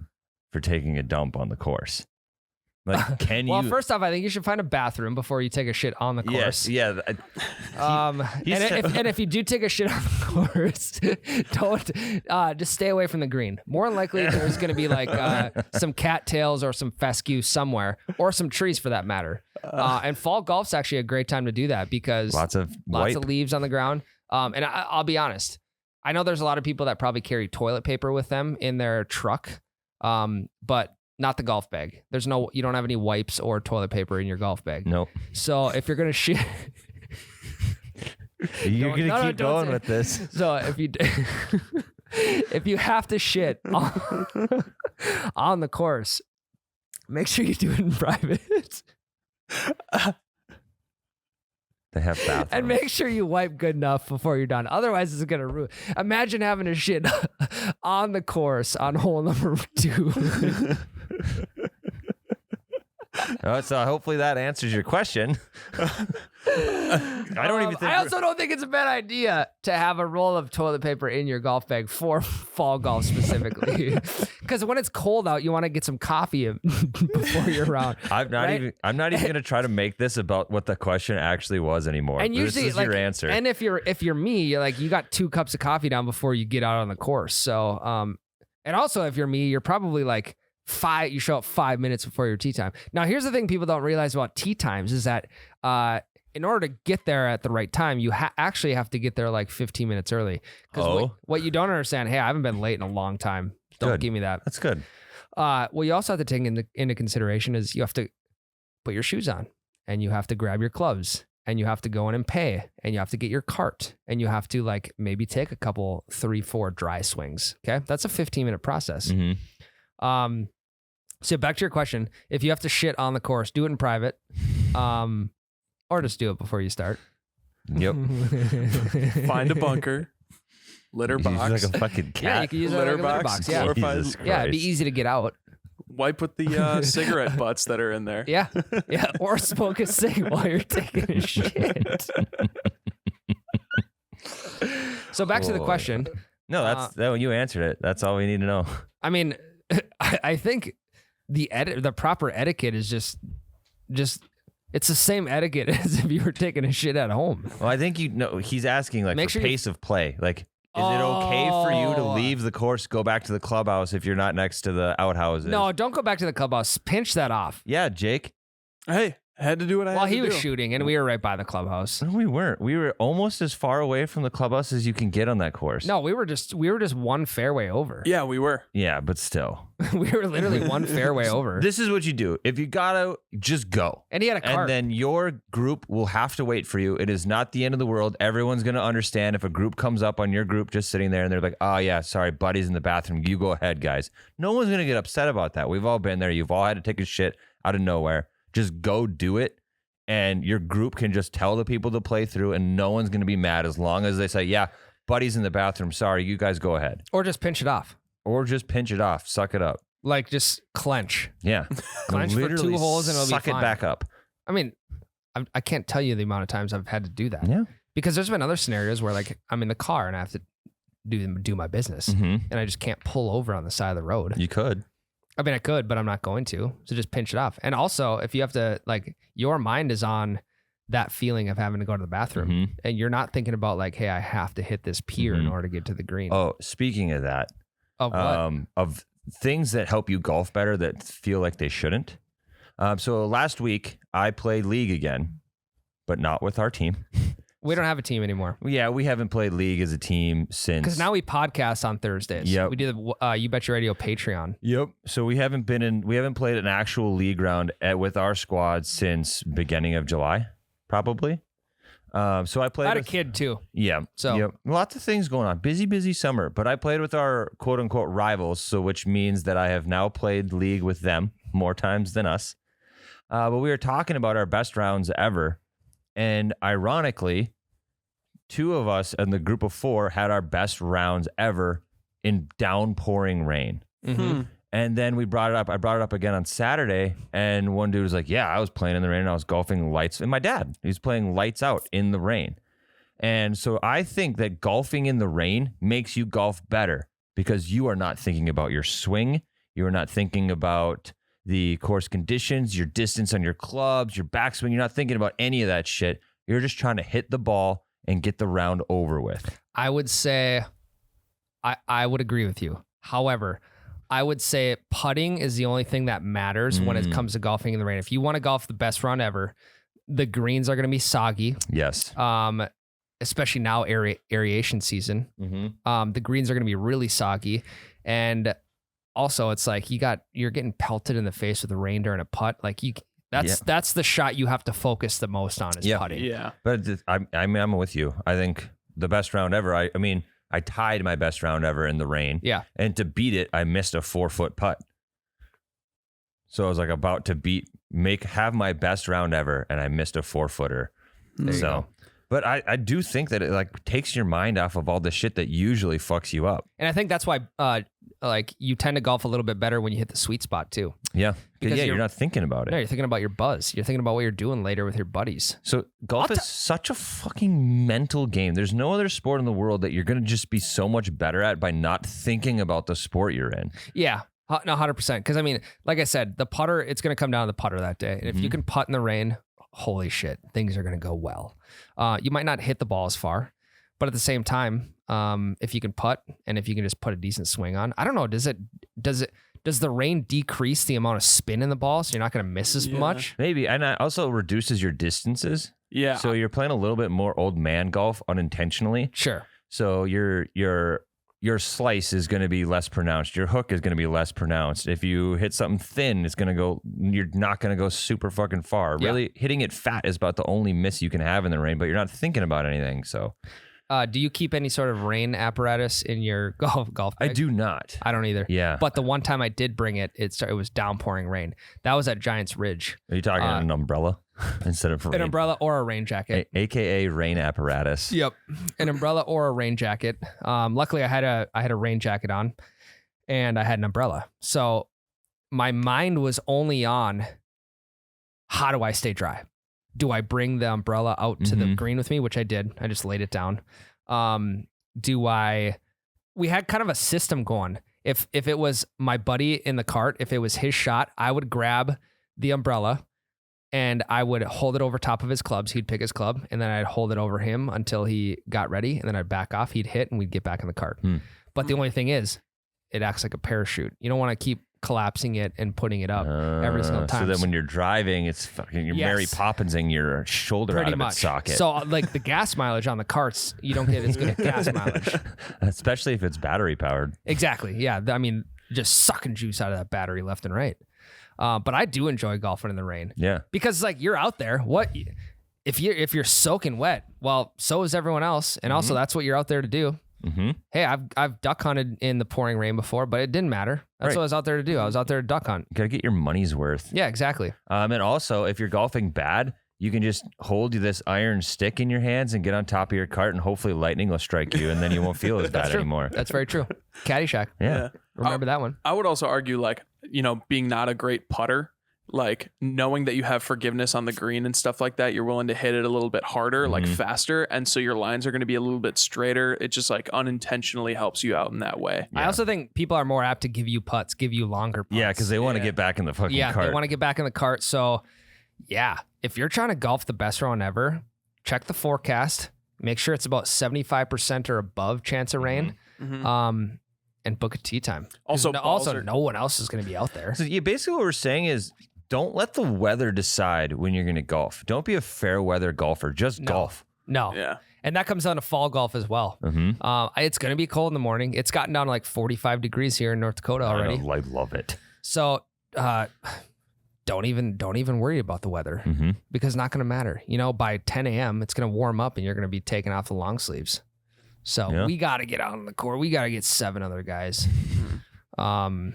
for taking a dump on the course. Like, can Well, you? first off, I think you should find a bathroom before you take a shit on the course. Yes. Yeah. he And said- if you do take a shit on the course, don't just stay away from the green. More than likely, there's going to be like some cattails or some fescue somewhere, or some trees for that matter. And fall golf's actually a great time to do that because Lots of leaves on the ground. And I'll be honest, I know there's a lot of people that probably carry toilet paper with them in their truck, but not the golf bag. You don't have any wipes or toilet paper in your golf bag. Nope. So if you're gonna shit, You're Don't- going no, to no, keep don't going say- with this. so if you have to shit on the course, make sure you do it in private. They have bathrooms. And make sure you wipe good enough before you're done. Otherwise, it's going to ruin. Imagine having to shit on the course on hole number 2. So hopefully that answers your question. I don't even think. I also don't think it's a bad idea to have a roll of toilet paper in your golf bag for fall golf specifically. Because when it's cold out, you want to get some coffee before you're around. I'm not right? even. I'm not even going to try to make this about what the question actually was anymore. And usually, this is like, your answer. And if you're me, you're like you got 2 cups of coffee down before you get out on the course. So, and also if you're me, you're probably like you show up 5 minutes before your tee time. Now, here's the thing people don't realize about tee times is that in order to get there at the right time, you actually have to get there like 15 minutes early. Because what you don't understand, hey, I haven't been late in a long time. Don't Good. give me that. That's good. What you also have to take into consideration is you have to put your shoes on and you have to grab your clubs and you have to go in and pay and you have to get your cart and you have to like maybe take a couple 3-4 dry swings. Okay. That's a 15-minute process. Mm-hmm. So back to your question, if you have to shit on the course, do it in private, or just do it before you start. Yep. Find a bunker, litter He's box. like a fucking Yeah, you cat. can use it like a litter box. Yeah. Or Jesus Yeah, it'd be Christ. easy to get out. wipe with the cigarette butts that are in there. Yeah. Yeah. Or smoke a cig while you're taking a shit. So back to the question. No, that you answered it. That's all we need to know. I mean, I think the proper etiquette is just it's the same etiquette as if you were taking a shit at home. Well, I think he's asking like Make for sure you- pace of play. Like, is it okay for you to leave the course, go back to the clubhouse if you're not next to the outhouses? No, don't go back to the clubhouse. Pinch that off. Yeah, Jake. Hey, I had to do what I had While to he do. was shooting, and we were right by the clubhouse. No, we weren't. We were almost as far away from the clubhouse as you can get on that course. No, we were just one fairway over. Yeah, we were. Yeah, but still. We were literally one fairway over. This is what you do. If you gotta, just go. And he had a cart. And then your group will have to wait for you. It is not the end of the world. Everyone's going to understand if a group comes up on your group just sitting there and they're like, oh, yeah, sorry, buddy's in the bathroom. You go ahead, guys. No one's going to get upset about that. We've all been there. You've all had to take a shit out of nowhere. Just go do it. And your group can just tell the people to play through and no one's going to be mad as long as they say, yeah, buddy's in the bathroom. Sorry, you guys go ahead. Or just pinch it off. Or just pinch it off. Suck it up. Like just clench. Yeah. Clench for Literally 2 holes and it'll be suck fine. it back up. I mean, I can't tell you the amount of times I've had to do that. Yeah. Because there's been other scenarios where like I'm in the car and I have to do my business Mm-hmm. and I just can't pull over on the side of the road. You could. I mean, I could, but I'm not going to. So just pinch it off. And also, if you have to, like, your mind is on that feeling of having to go to the bathroom Mhm. and you're not thinking about like, hey, I have to hit this pier in Mhm. order to get to the green. Oh, speaking of that, Of what? of things that help you golf better that feel like they shouldn't. So last week I played League again, but not with our team. We don't have a team anymore. Yeah, we haven't played League as a team since. Because now we podcast on Thursdays. Yep. We do the You Bet Your Radio Patreon. Yep. So we haven't played an actual league round with our squad since beginning of July, probably. So I played. I had a with- kid too. Yeah. So- yep. Lots of things going on. Busy summer. But I played with our quote unquote rivals, so which means that I have now played League with them more times than us. But we were talking about our best rounds ever, and ironically, 2 of us in the group of 4 had our best rounds ever in downpouring rain. Mm-hmm. And then we brought it up. I brought it up again on Saturday, and one dude was like, "Yeah, I was playing in the rain. And I was golfing lights." And my dad, he's playing lights out in the rain. And so I think that golfing in the rain makes you golf better because you are not thinking about your swing. You are not thinking about the course conditions, your distance on your clubs, your backswing. You're not thinking about any of that shit. You're just trying to hit the ball and get the round over with. I would say I would agree with you. However, I would say putting is the only thing that matters when it comes to golfing in the rain. If you want to golf the best round ever, the greens are going to be soggy. Yes. Especially now aeration season. Mm-hmm. The greens are going to be really soggy, and also it's like you're getting pelted in the face with the rain during a putt. Like that's the shot you have to focus the most on is Yeah. putting. Yeah. But I'm with you. I think the best round ever. I mean, I tied my best round ever in the rain. Yeah. And to beat it, I missed a 4-foot putt. So I was like about to have my best round ever, and I missed a 4-footer. There you go. But I do think that it like takes your mind off of all the shit that usually fucks you up. And I think that's why like you tend to golf a little bit better when you hit the sweet spot too. Yeah. Because You're not thinking about it. No, you're thinking about your buzz. You're thinking about what you're doing later with your buddies. So golf is such a fucking mental game. There's no other sport in the world that you're going to just be so much better at by not thinking about the sport you're in. Yeah. No, 100%. Because I mean, like I said, the putter, it's going to come down to the putter that day. And if you can putt in the rain, holy shit, things are going to go well. You might not hit the ball as far, but at the same time, if you can putt and if you can just put a decent swing on, I don't know, does the rain decrease the amount of spin in the ball so you're not going to miss as much? Maybe. And it also reduces your distances. Yeah. So you're playing a little bit more old man golf unintentionally. Sure. So your slice is going to be less pronounced. Your hook is going to be less pronounced. If you hit something thin, you're not going to go super fucking far. Yeah. Really, hitting it fat is about the only miss you can have in the rain, but you're not thinking about anything. So Do you keep any sort of rain apparatus in your golf I bag? do not. I don't either. Yeah. But the one time I did bring it, it was downpouring rain. That was at Giants Ridge. Are you talking an umbrella instead of rain? An umbrella or a rain jacket. AKA rain apparatus. Yep, an umbrella or a rain jacket. Luckily, I had a rain jacket on, and I had an umbrella. So my mind was only on how do I stay dry? Do I bring the umbrella out to the green with me, which I did. I just laid it down. We had kind of a system going. If it was my buddy in the cart, if it was his shot, I would grab the umbrella and I would hold it over top of his clubs. He'd pick his club and then I'd hold it over him until he got ready. And then I'd back off. He'd hit and we'd get back in the cart. But the only thing is, it acts like a parachute. You don't want to keep collapsing it and putting it up every single time. So then when you're driving, it's fucking, you're Mary Poppinsing your shoulder Pretty out of much. its socket. So like the gas mileage on the carts, you don't get as good a gas mileage. Especially if it's battery powered. Exactly. Yeah. I mean, just sucking juice out of that battery left and right. But I do enjoy golfing in the rain. Yeah. Because like you're out there. What if you're soaking wet? Well, so is everyone else. And also that's what you're out there to do. Hey, I've duck hunted in the pouring rain before, but it didn't matter. That's what I was out there to do. I was out there to duck hunt. You gotta get your money's worth. Yeah, exactly. And also, if you're golfing bad, you can just hold this iron stick in your hands and get on top of your cart, and hopefully lightning will strike you, and then you won't feel as bad true. anymore. That's very true. Caddyshack. Yeah. Remember that one? I would also argue, like, being not a great putter, like knowing that you have forgiveness on the green and stuff like that, you're willing to hit it a little bit harder, like faster. And so your lines are going to be a little bit straighter. It just like unintentionally helps you out in that way. I also think people are more apt to give you putts, give you longer putts. Yeah, because they want to get back in the fucking cart. They want to get back in the cart. So yeah, if you're trying to golf the best round ever, check the forecast. Make sure it's about 75% or above chance of rain. And book a tee time. Also, no one else is going to be out there. So basically what we're saying is, don't let the weather decide when you're going to golf. Don't be a fair weather golfer. Just golf. No. Yeah. And that comes down to fall golf as well. It's going to be cold in the morning. It's gotten down to like 45 degrees here in North Dakota already. I love it. So don't even worry about the weather because it's not going to matter. By 10 a.m., it's going to warm up and you're going to be taking off the long sleeves. So we got to get out on the court. We got to get 7 other guys. So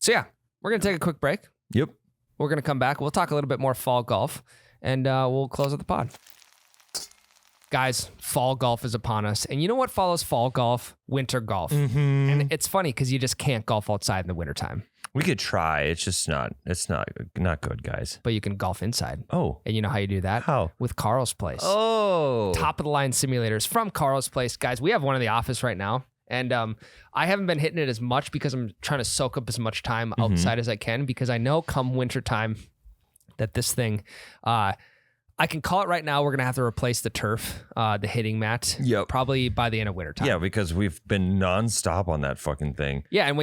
yeah, we're going to take a quick break. Yep. We're going to come back. We'll talk a little bit more fall golf, and we'll close out the pod. Guys, fall golf is upon us. And you know what follows fall golf? Winter golf. And it's funny because you just can't golf outside in the wintertime. We could try. It's just not good, guys. But you can golf inside. Oh. And you know how you do that? How? With Carl's Place. Oh. Top of the line simulators from Carl's Place. Guys, we have one in the office right now. And I haven't been hitting it as much because I'm trying to soak up as much time outside as I can, because I know come winter time that this thing, I can call it right now, we're going to have to replace the turf, the hitting mat, probably by the end of winter time. Yeah, because we've been nonstop on that fucking thing. Yeah, and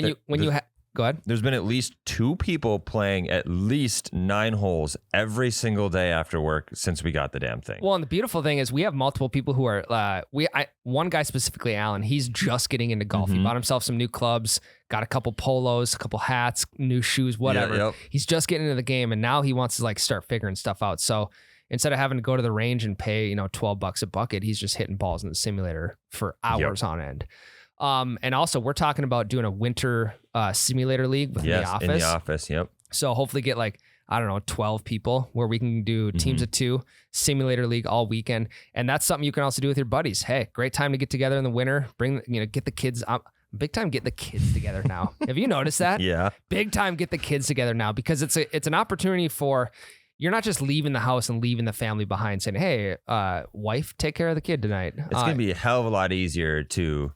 go ahead. There's been at least 2 people playing at least 9 holes every single day after work since we got the damn thing. Well, and the beautiful thing is we have multiple people who are, one guy specifically, Alan, he's just getting into golf. He bought himself some new clubs, got a couple polos, a couple hats, new shoes, whatever. Yep. He's just getting into the game, and now he wants to like start figuring stuff out. So instead of having to go to the range and pay, $12 a bucket, he's just hitting balls in the simulator for hours on end. And also we're talking about doing a winter simulator league within the office. In the office, yep. So hopefully get 12 people where we can do teams of 2 simulator league all weekend. And that's something you can also do with your buddies. Hey, great time to get together in the winter. Get the kids big time. Get the kids together now. Have you noticed that? Yeah. Big time. Get the kids together now, because it's an opportunity for, you're not just leaving the house and leaving the family behind saying, hey, wife, take care of the kid tonight. It's going to be a hell of a lot easier to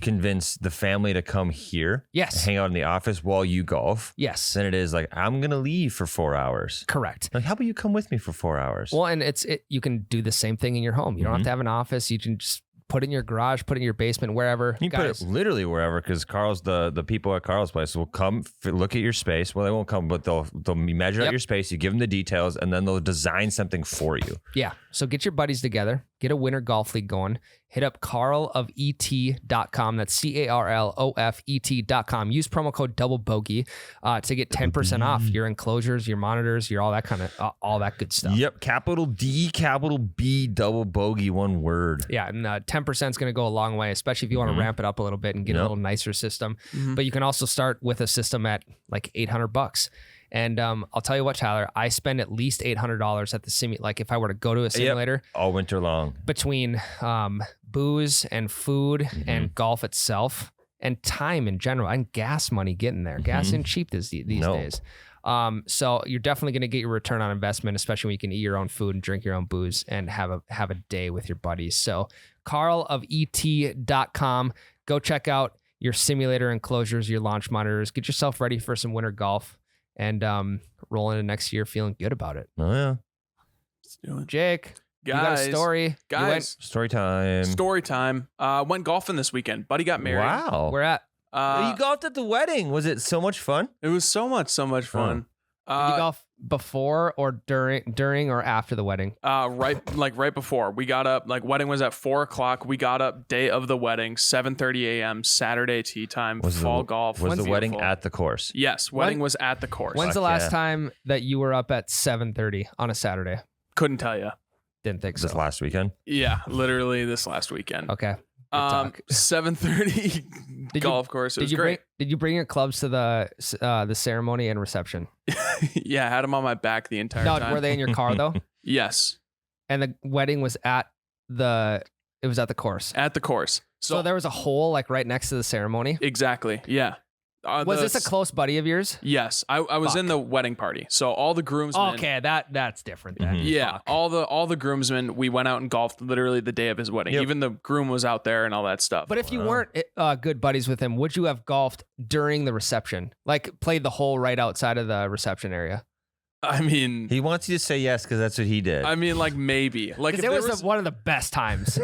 convince the family to come here, hang out in the office while you golf, than it is like, I'm gonna leave for 4 hours. Correct. Like, how about you come with me for 4 hours? Well, and you can do the same thing in your home. You don't have to have an office. You can just put it in your garage, put it in your basement, wherever. You can put it literally wherever, because the people at Carl's Place will come look at your space. Well, they won't come, but they'll measure out your space. You give them the details, and then they'll design something for you. Yeah. So get your buddies together, get a winter golf league going. Hit up carlofet.com. That's CARLOFET.com. Use promo code Double Bogey to get 10% off your enclosures, your monitors, your all that kind of all that good stuff. Yep. Capital D, capital B, Double Bogey, one word. Yeah, and 10% is going to go a long way, especially if you want to ramp it up a little bit and get a little nicer system. But you can also start with a system at like $800. And I'll tell you what, Tyler, I spend at least $800 at the simulator. Like if I were to go to a simulator all winter long, between booze and food and golf itself, and time in general and gas money getting there. Gas isn't cheap these days. So you're definitely going to get your return on investment, especially when you can eat your own food and drink your own booze and have a day with your buddies. So carlofet.com, go check out your simulator enclosures, your launch monitors, get yourself ready for some winter golf and roll into next year feeling good about it. Oh yeah. Let's do it. Jake, you got a Guys, story. Guys, Story time. story time. Went golfing this weekend. Buddy got married. Wow. We're at You golfed at the wedding. Was it so much fun? It was so much fun. did you golf before or during or after the wedding? Right before we got up. Like wedding was at 4:00. We got up day of the wedding, 7:30 a.m. Saturday tee time. Fall golf. Was the wedding Beautiful. at the course? Yes, wedding was at the course. When's the Fuck last yeah. time that you were up at 7:30 on a Saturday? Couldn't tell you. Didn't think so. This last weekend? Yeah, literally this last weekend. Okay. Good talk. 7:30 golf course. It was great. Did you bring your clubs to the ceremony and reception? Yeah, I had them on my back the entire No, time. were they in your car though? Yes, And the wedding was at the course. at the course. So there was a hole like right next to the ceremony. Exactly. Yeah. Was this a close buddy of yours? Yes, I was in the wedding party. So all the groomsmen. Okay, that's different then. Yeah, Fuck. all the groomsmen. We went out and golfed literally the day of his wedding. Yep. Even the groom was out there and all that stuff. But if you weren't good buddies with him, would you have golfed during the reception? Like played the hole right outside of the reception area? I mean, He wants you to say yes because that's what he did. like maybe like if Because it there was was one of the best times.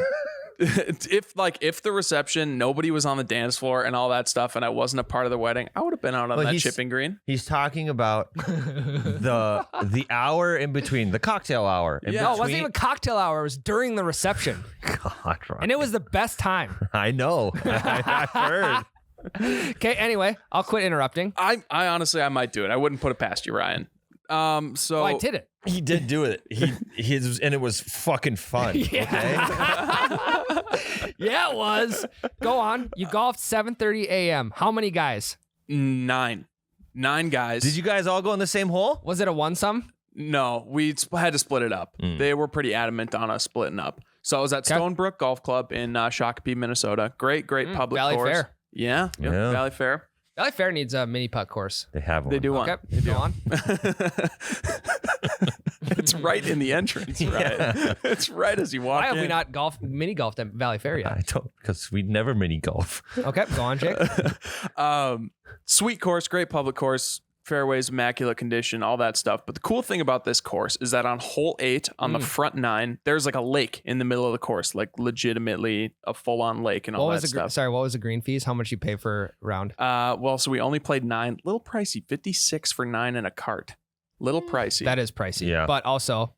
if the reception nobody was on the dance floor and all that stuff and I wasn't a part of the wedding, I would have been out on Well, that he's- chipping green. He's talking about the hour in between, the cocktail hour. In Yeah. No, it wasn't between- even cocktail hour. It was during the reception. God, Ron. And it was the best time. I know. I've heard. Okay, anyway, I'll quit interrupting. I honestly I might do it. I wouldn't put it past you, Ryan. So Oh, I did it. He did do it. And it was fucking fun. Yeah, it was. Go on. You golfed 7:30 a.m. How many guys? 9 guys. Did you guys all go in the same hole? Was it a one sum? No, we had to split it up. They were pretty adamant on us splitting up. So I was at Stonebrook Golf Club in Shakopee, Minnesota. Great public Valley course. Fair. Yeah, yep, Yeah. Valley Fair. Valley Fair needs a mini putt course. They have one. They do one. Okay, They do. go on. It's right in the entrance, right? It's right as you walk Why have in. we not mini golfed at Valley Fair yet? I don't, because we never mini golf. Okay, go on, Jake. Sweet course, great public course, fairways, immaculate condition, all that stuff. But the cool thing about this course is that on hole 8, on the front 9, there's like a lake in the middle of the course, like legitimately a full-on lake and all that stuff. What was the green fees? How much you pay for round? Well, so we only played 9, little pricey, 56 for 9 and a cart. Little pricey. That is pricey. Yeah. But also,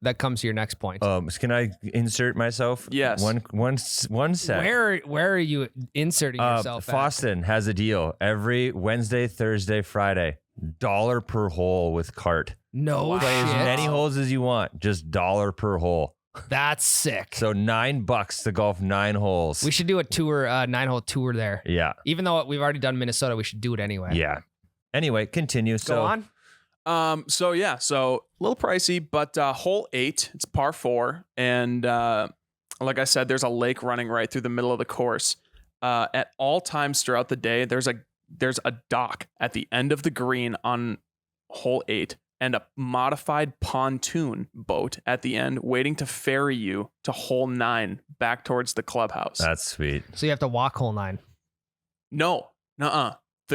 that comes to your next point. Can I insert myself? Yes. One sec. Where are you inserting yourself at? Foston has a deal every Wednesday, Thursday, Friday. $1 per hole with cart. No Play as shit. many holes as you want. Just $1 per hole. That's sick. So $9 to golf 9 holes. We should do a tour, 9-hole tour there. Yeah. Even though we've already done Minnesota, we should do it anyway. Yeah. Anyway, continue. Go on. So a little pricey, but hole 8, it's par 4, and like I said, there's a lake running right through the middle of the course. At all times throughout the day, there's a dock at the end of the green on hole 8, and a modified pontoon boat at the end, waiting to ferry you to hole 9 back towards the clubhouse. That's sweet. So you have to walk hole 9. No,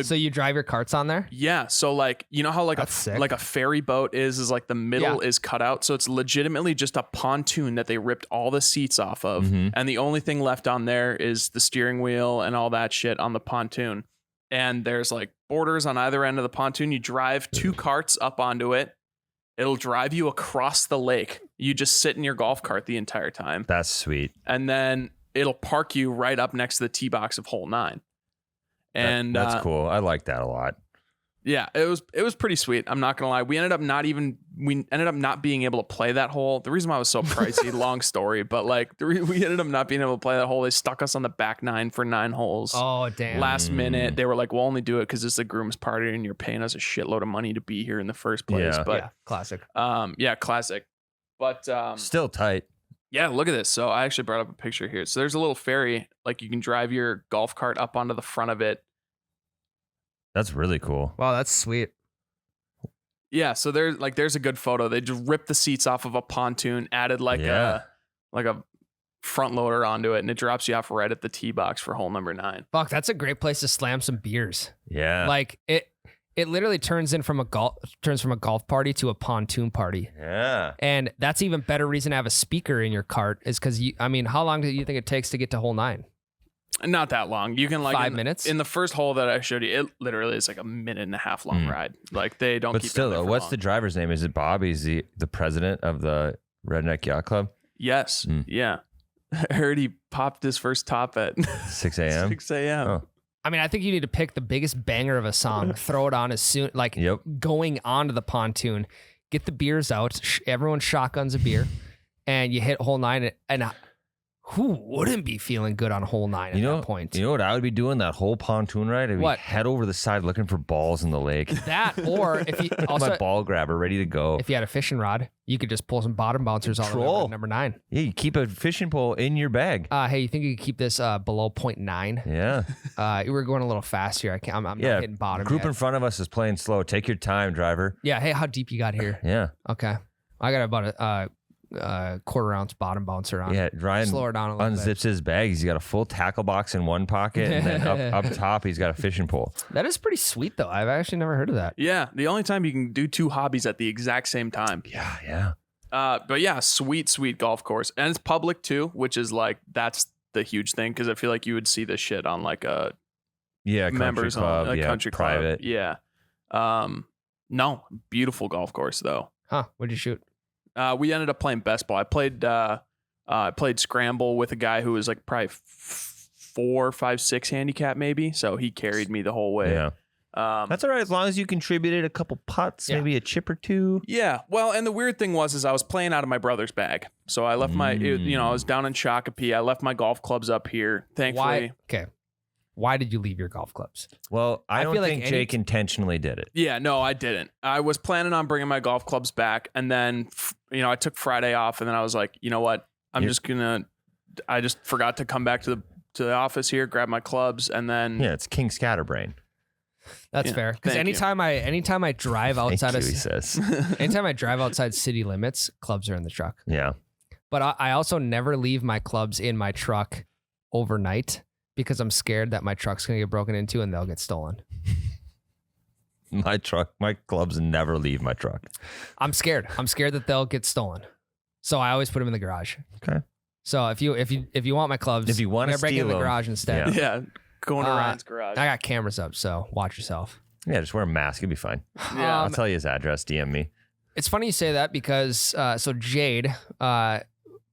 So you drive your carts on there? Yeah, so like you know how like That's sick. like a ferry boat is like the middle is cut out, so it's legitimately just a pontoon that they ripped all the seats off of, Mhm. and the only thing left on there is the steering wheel and all that shit on the pontoon. And there's like borders on either end of the pontoon. You drive 2 carts up onto it. It'll drive you across the lake. You just sit in your golf cart the entire time, That's sweet. and then it'll park you right up next to the tee box of hole 9. And That's cool. I like that a lot. yeah, it was pretty sweet. I'm not gonna lie. We ended up not being able to play that hole. The reason why it was so pricey, long story, but like we ended up not being able to play that hole. They stuck us on the back 9 for 9 holes. Oh, damn. Last minute, they were like, "We'll only do it because it's the groom's party and you're paying us a shitload of money to be here in the first place." Yeah. But yeah, classic. classic. But Still tight. Yeah, look at this. So I actually brought up a picture here. So there's a little ferry, like you can drive your golf cart up onto the front of it. That's really cool. Wow, that's sweet. Yeah, so there's a good photo. They just ripped the seats off of a pontoon, added like a front loader onto it, and it drops you off right at the tee box for hole number 9. Fuck, that's a great place to slam some beers. Yeah. Like it literally turns from a golf party to a pontoon party. Yeah. And that's even better reason to have a speaker in your cart is because how long do you think it takes to get to hole 9? Not that long. You can 5 minutes. In the first hole that I showed you, it literally is like a minute and a half long ride. Like they don't. But keep still, it there though, for what's long. the driver's name? Is it Bob? He's the president of the Redneck Yacht Club. Yes. Yeah. I heard he popped his first top at 6 a.m. 6 a.m. Oh. I mean, I think you need to pick the biggest banger of a song, throw it on as soon, like going onto the pontoon, get the beers out. Everyone shotguns a beer, and you hit hole 9. And who wouldn't be feeling good on hole 9 at that point? You know what I would be doing that whole pontoon ride? I'd be What? head over the side looking for balls in the lake. That, or if you also My ball grabber ready to go. if you had a fishing rod, you could just pull some bottom bouncers all the way Troll. over to number 9. Yeah, you keep a fishing pole in your bag. Hey, you think you could keep this below 0.9? Yeah. We're going a little fast here. I'm not Yeah. hitting bottom Group yet. in front of us is playing slow. Take your time, driver. Yeah. Hey, how deep you got here? Yeah. Okay. I got about a quarter ounce bottom bouncer on. Yeah. Ryan Slow her down a little unzips his bag. He's got a full tackle box in one pocket, and then up top he's got a fishing pole. That is pretty sweet, though. I've actually never heard of that. Yeah. The only time you can do 2 hobbies at the exact same time. Yeah. Yeah. But yeah, sweet golf course, and it's public too, which is like that's the huge thing because I feel like you would see this shit on like a Country members club. on a yeah, country private. club. Yeah. No, beautiful golf course though. Huh? What'd you shoot? We ended up playing best ball. I played scramble with a guy who was like probably 4, 5, 6 handicap maybe. So he carried me the whole way. Yeah. That's all right as long as you contributed a couple putts, Yeah. maybe a chip or two. Yeah. Well, and the weird thing was I was playing out of my brother's bag. So I left I was down in Shakopee. I left my golf clubs up here. Thankfully. Why? Okay. Why did you leave your golf clubs? Well, I don't feel like think any Jake intentionally did it. Yeah, no, I didn't. I was planning on bringing my golf clubs back, and then I took Friday off, and then I was like, you know what? I just forgot to come back to the office here, grab my clubs, and then Yeah, it's King Scatterbrain. That's Yeah, fair. Because thank you. anytime I drive outside Thank of you, he says. anytime I drive outside city limits, clubs are in the truck. Yeah. But I also never leave my clubs in my truck overnight because I'm scared that my truck's gonna get broken into and they'll get stolen. My clubs never leave my truck. I'm scared. I'm scared that they'll get stolen. So I always put them in the garage. Okay. So if you want my clubs, If you wanna gotta break steal in the them, garage instead. yeah, going to Ryan's garage. I got cameras up, so watch yourself. Yeah, just wear a mask. You'll be fine. Yeah. I'll tell you his address. DM me. It's funny you say that because so Jade,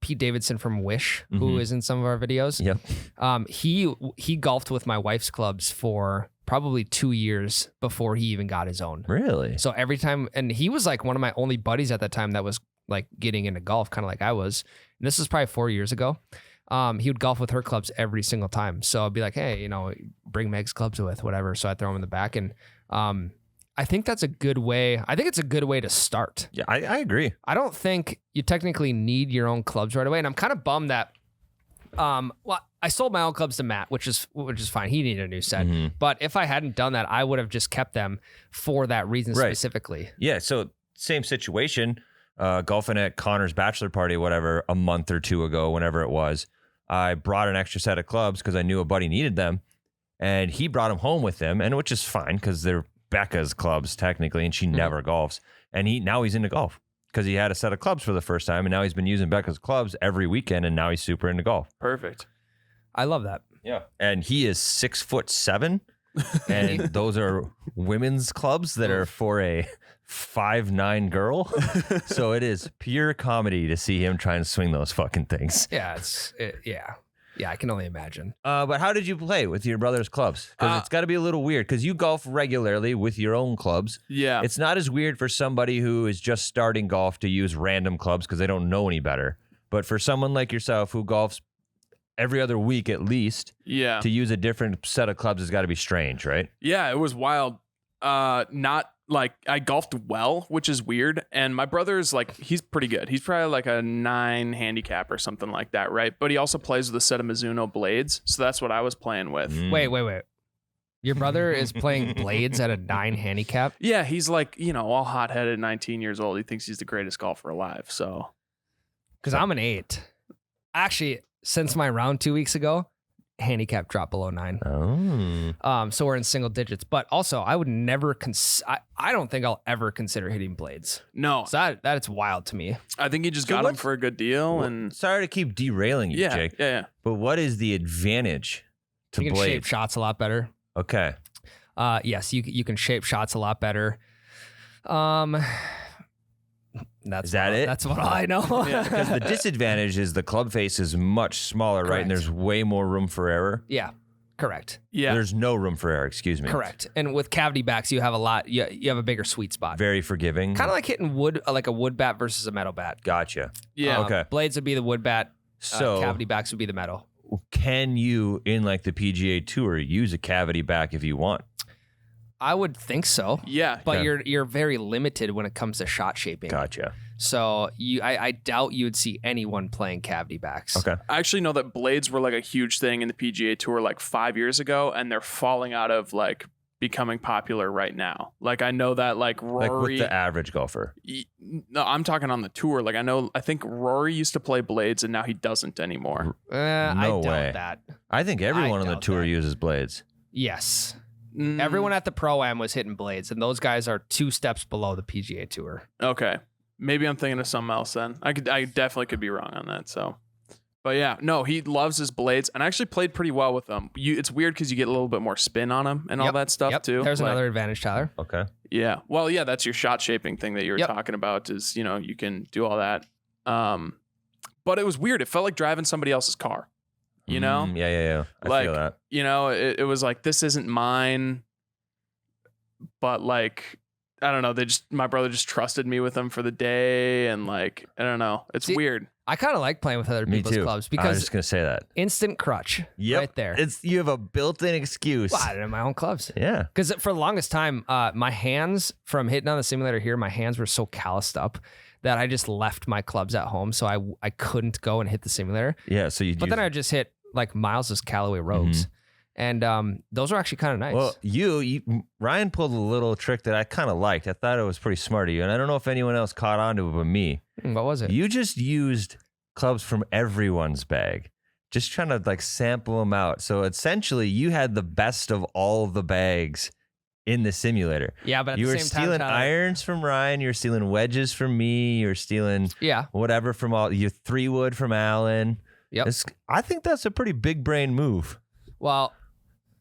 Pete Davidson from Wish, who is in some of our videos. Yep. He golfed with my wife's clubs for probably 2 years before he even got his own. Really? So every time, and he was like one of my only buddies at that time that was like getting into golf, kind of like I was. And this was probably 4 years ago. He would golf with her clubs every single time. So I'd be like, hey, bring Meg's clubs with, whatever. So I throw them in the back, and I think that's a good way. I think it's a good way to start. Yeah, I agree. I don't think you technically need your own clubs right away, and I'm kind of bummed that. Well, I sold my own clubs to Matt, which is fine. He needed a new set, but if I hadn't done that, I would have just kept them for that reason specifically. Yeah. So same situation. Golfing at Connor's bachelor party, whatever, a month or two ago, whenever it was. I brought an extra set of clubs because I knew a buddy needed them, and he brought them home with him, and which is fine because they're Becca's clubs technically, and she never golfs. And now he's into golf because he had a set of clubs for the first time, and now he's been using Becca's clubs every weekend, and now he's super into golf. Perfect. I love that. Yeah, and he is 6'7", and those are women's clubs that are for a 5'9" girl. So it is pure comedy to see him trying to swing those fucking things. Yeah, yeah. I can only imagine. But how did you play with your brother's clubs? Because it's got to be a little weird because you golf regularly with your own clubs. Yeah. It's not as weird for somebody who is just starting golf to use random clubs because they don't know any better. But for someone like yourself who golfs every other week at least, Yeah. to use a different set of clubs has got to be strange, right? Yeah, it was wild. Not like I golfed well, which is weird. And my brother's like, he's pretty good. He's probably like a 9 handicap or something like that, right? But he also plays with a set of Mizuno blades. So that's what I was playing with. Wait. Your brother is playing blades at a 9 handicap? Yeah, he's like, all hot-headed, 19 years old. He thinks he's the greatest golfer alive. So, Because I'm an 8. Actually, since my round 2 weeks ago, handicap dropped below 9. Oh. So we're in single digits. But also, I would never I don't think I'll ever consider hitting blades. no, So that's wild to me. I think he just So got him what's- for a good deal. And Sorry to keep derailing you, yeah, Jake. yeah. But what is the advantage to You can shape blades? shots a lot better. Okay. Yes, you can shape shots a lot better. That's Is that what- it? That's what I know. Because the disadvantage is the club face is much smaller, right? And Correct. there's way more room for error. Yeah, correct. Yeah. There's no room for error, excuse me. Correct. And with cavity backs, you have a lot. You have a bigger sweet spot. Very forgiving. Kind of like hitting wood, like a wood bat versus a metal bat. Gotcha. Yeah. Okay. Blades would be the wood bat. So Cavity backs would be the metal. can you, in like the PGA Tour, use a cavity back if you want? I would think so. Yeah. But Okay. you're very limited when it comes to shot shaping. Gotcha. So I doubt you would see anyone playing cavity backs. Okay. I actually know that blades were like a huge thing in the PGA Tour like 5 years ago, and they're falling out of like becoming popular right now. Like I know that like Like Rory. with the average golfer. No, I'm talking on the tour. Like I think Rory used to play blades, and now he doesn't anymore. I No doubt way. that. I think everyone on the doubt tour that. uses blades. Yes. Mm, Everyone at the Pro-Am was hitting blades, and those guys are 2 steps below the PGA Tour. Okay. Maybe I'm thinking of something else then. I definitely could be wrong on that. So, but yeah, no, he loves his blades, and I actually played pretty well with them. It's weird because you get a little bit more spin on them and all Yep, that stuff Yep. too. There's Like, another advantage, Tyler. Okay. Yeah. Well, yeah, that's your shot shaping thing that you were Yep. talking about. Is you can do all that. But it was weird. It felt like driving somebody else's car. You know. Yeah. I Like, feel that. It was like, this isn't mine, but like, I don't know. My brother just trusted me with them for the day. And like, I don't know. It's See, weird. I kind of like playing with other Me people's too. clubs I was because just gonna say that. instant crutch right there. You have a built-in excuse. Well, I didn't have my own clubs. Yeah. Because for the longest time, my hands from hitting on the simulator here, my hands were so calloused up that I just left my clubs at home. So I couldn't go and hit the simulator. Yeah. So you. But then I just hit like Miles's Callaway Rogues. And those are actually kind of nice. Well, Ryan pulled a little trick that I kind of liked. I thought it was pretty smart of you, and I don't know if anyone else caught on to it but me. What was it? You just used clubs from everyone's bag, just trying to like sample them out. So essentially, you had the best of all the bags in the simulator. Yeah, but at You the were same time, stealing Tyler, irons from Ryan. You were stealing wedges from me. You were stealing Yeah. whatever from all your 3-wood from Alan. Yep. I think that's a pretty big brain move. Well,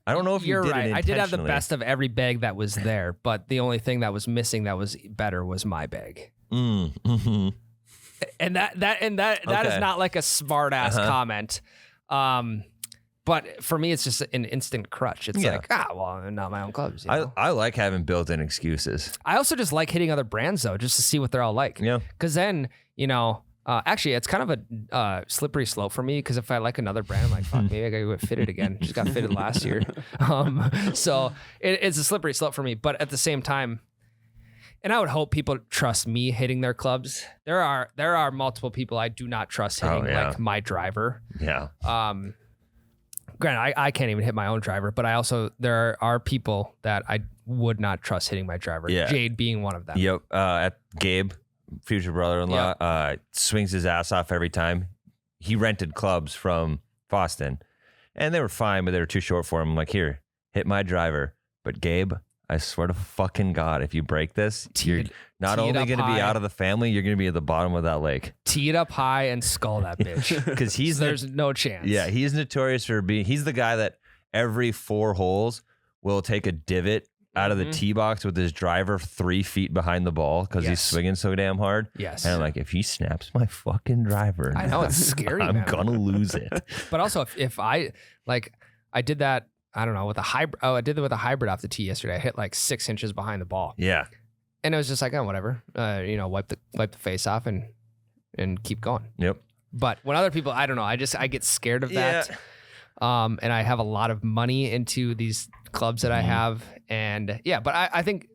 I don't know if you're you did right. it I did have the intentionally. best of every bag that was there, but the only thing that was missing that was better was my bag. Mm-hmm. And that is Okay. not like a smart ass Uh-huh. comment. But for me, it's just an instant crutch. It's Yeah. like, well, not my own clubs. You know? I like having built-in excuses. I also just like hitting other brands though, just to see what they're all like. Yeah. Because then, actually, it's kind of a slippery slope for me. Because if I like another brand, I'm like, fuck, maybe I gotta get fitted again. Just got fitted last year. So it's a slippery slope for me. But at the same time, and I would hope people trust me hitting their clubs. There are multiple people I do not trust hitting like my driver. Yeah. Granted, I can't even hit my own driver, but there are people that I would not trust hitting my driver. Yeah. Jade being one of them. Yep. At Gabe, future brother-in-law, swings his ass off every time. He rented clubs from Boston, and they were fine, but they were too short for him. I'm like, here, hit my driver. But Gabe, I swear to fucking God, if you break this, you're not tee it only up going to be high. out of the family, you're going to be at the bottom of that lake. Tee it up high and skull that bitch. Because There's no chance. Yeah, he's notorious for he's the guy that every 4 holes will take a divot out of the tee box with his driver 3 feet behind the ball because he's Yes. swinging so damn hard. Yes. And I'm like, if he snaps my fucking driver, I know, it's scary, I'm man. gonna lose it. But also, if I did that, I don't know, with a hybrid. Oh, I did it with a hybrid off the tee yesterday. I hit like 6 inches behind the ball, Yeah. and it was just like, oh, whatever. Wipe the face off and keep going. Yep. But when other people, I don't know, I get scared of that. And I have a lot of money into these clubs that I have, and but I think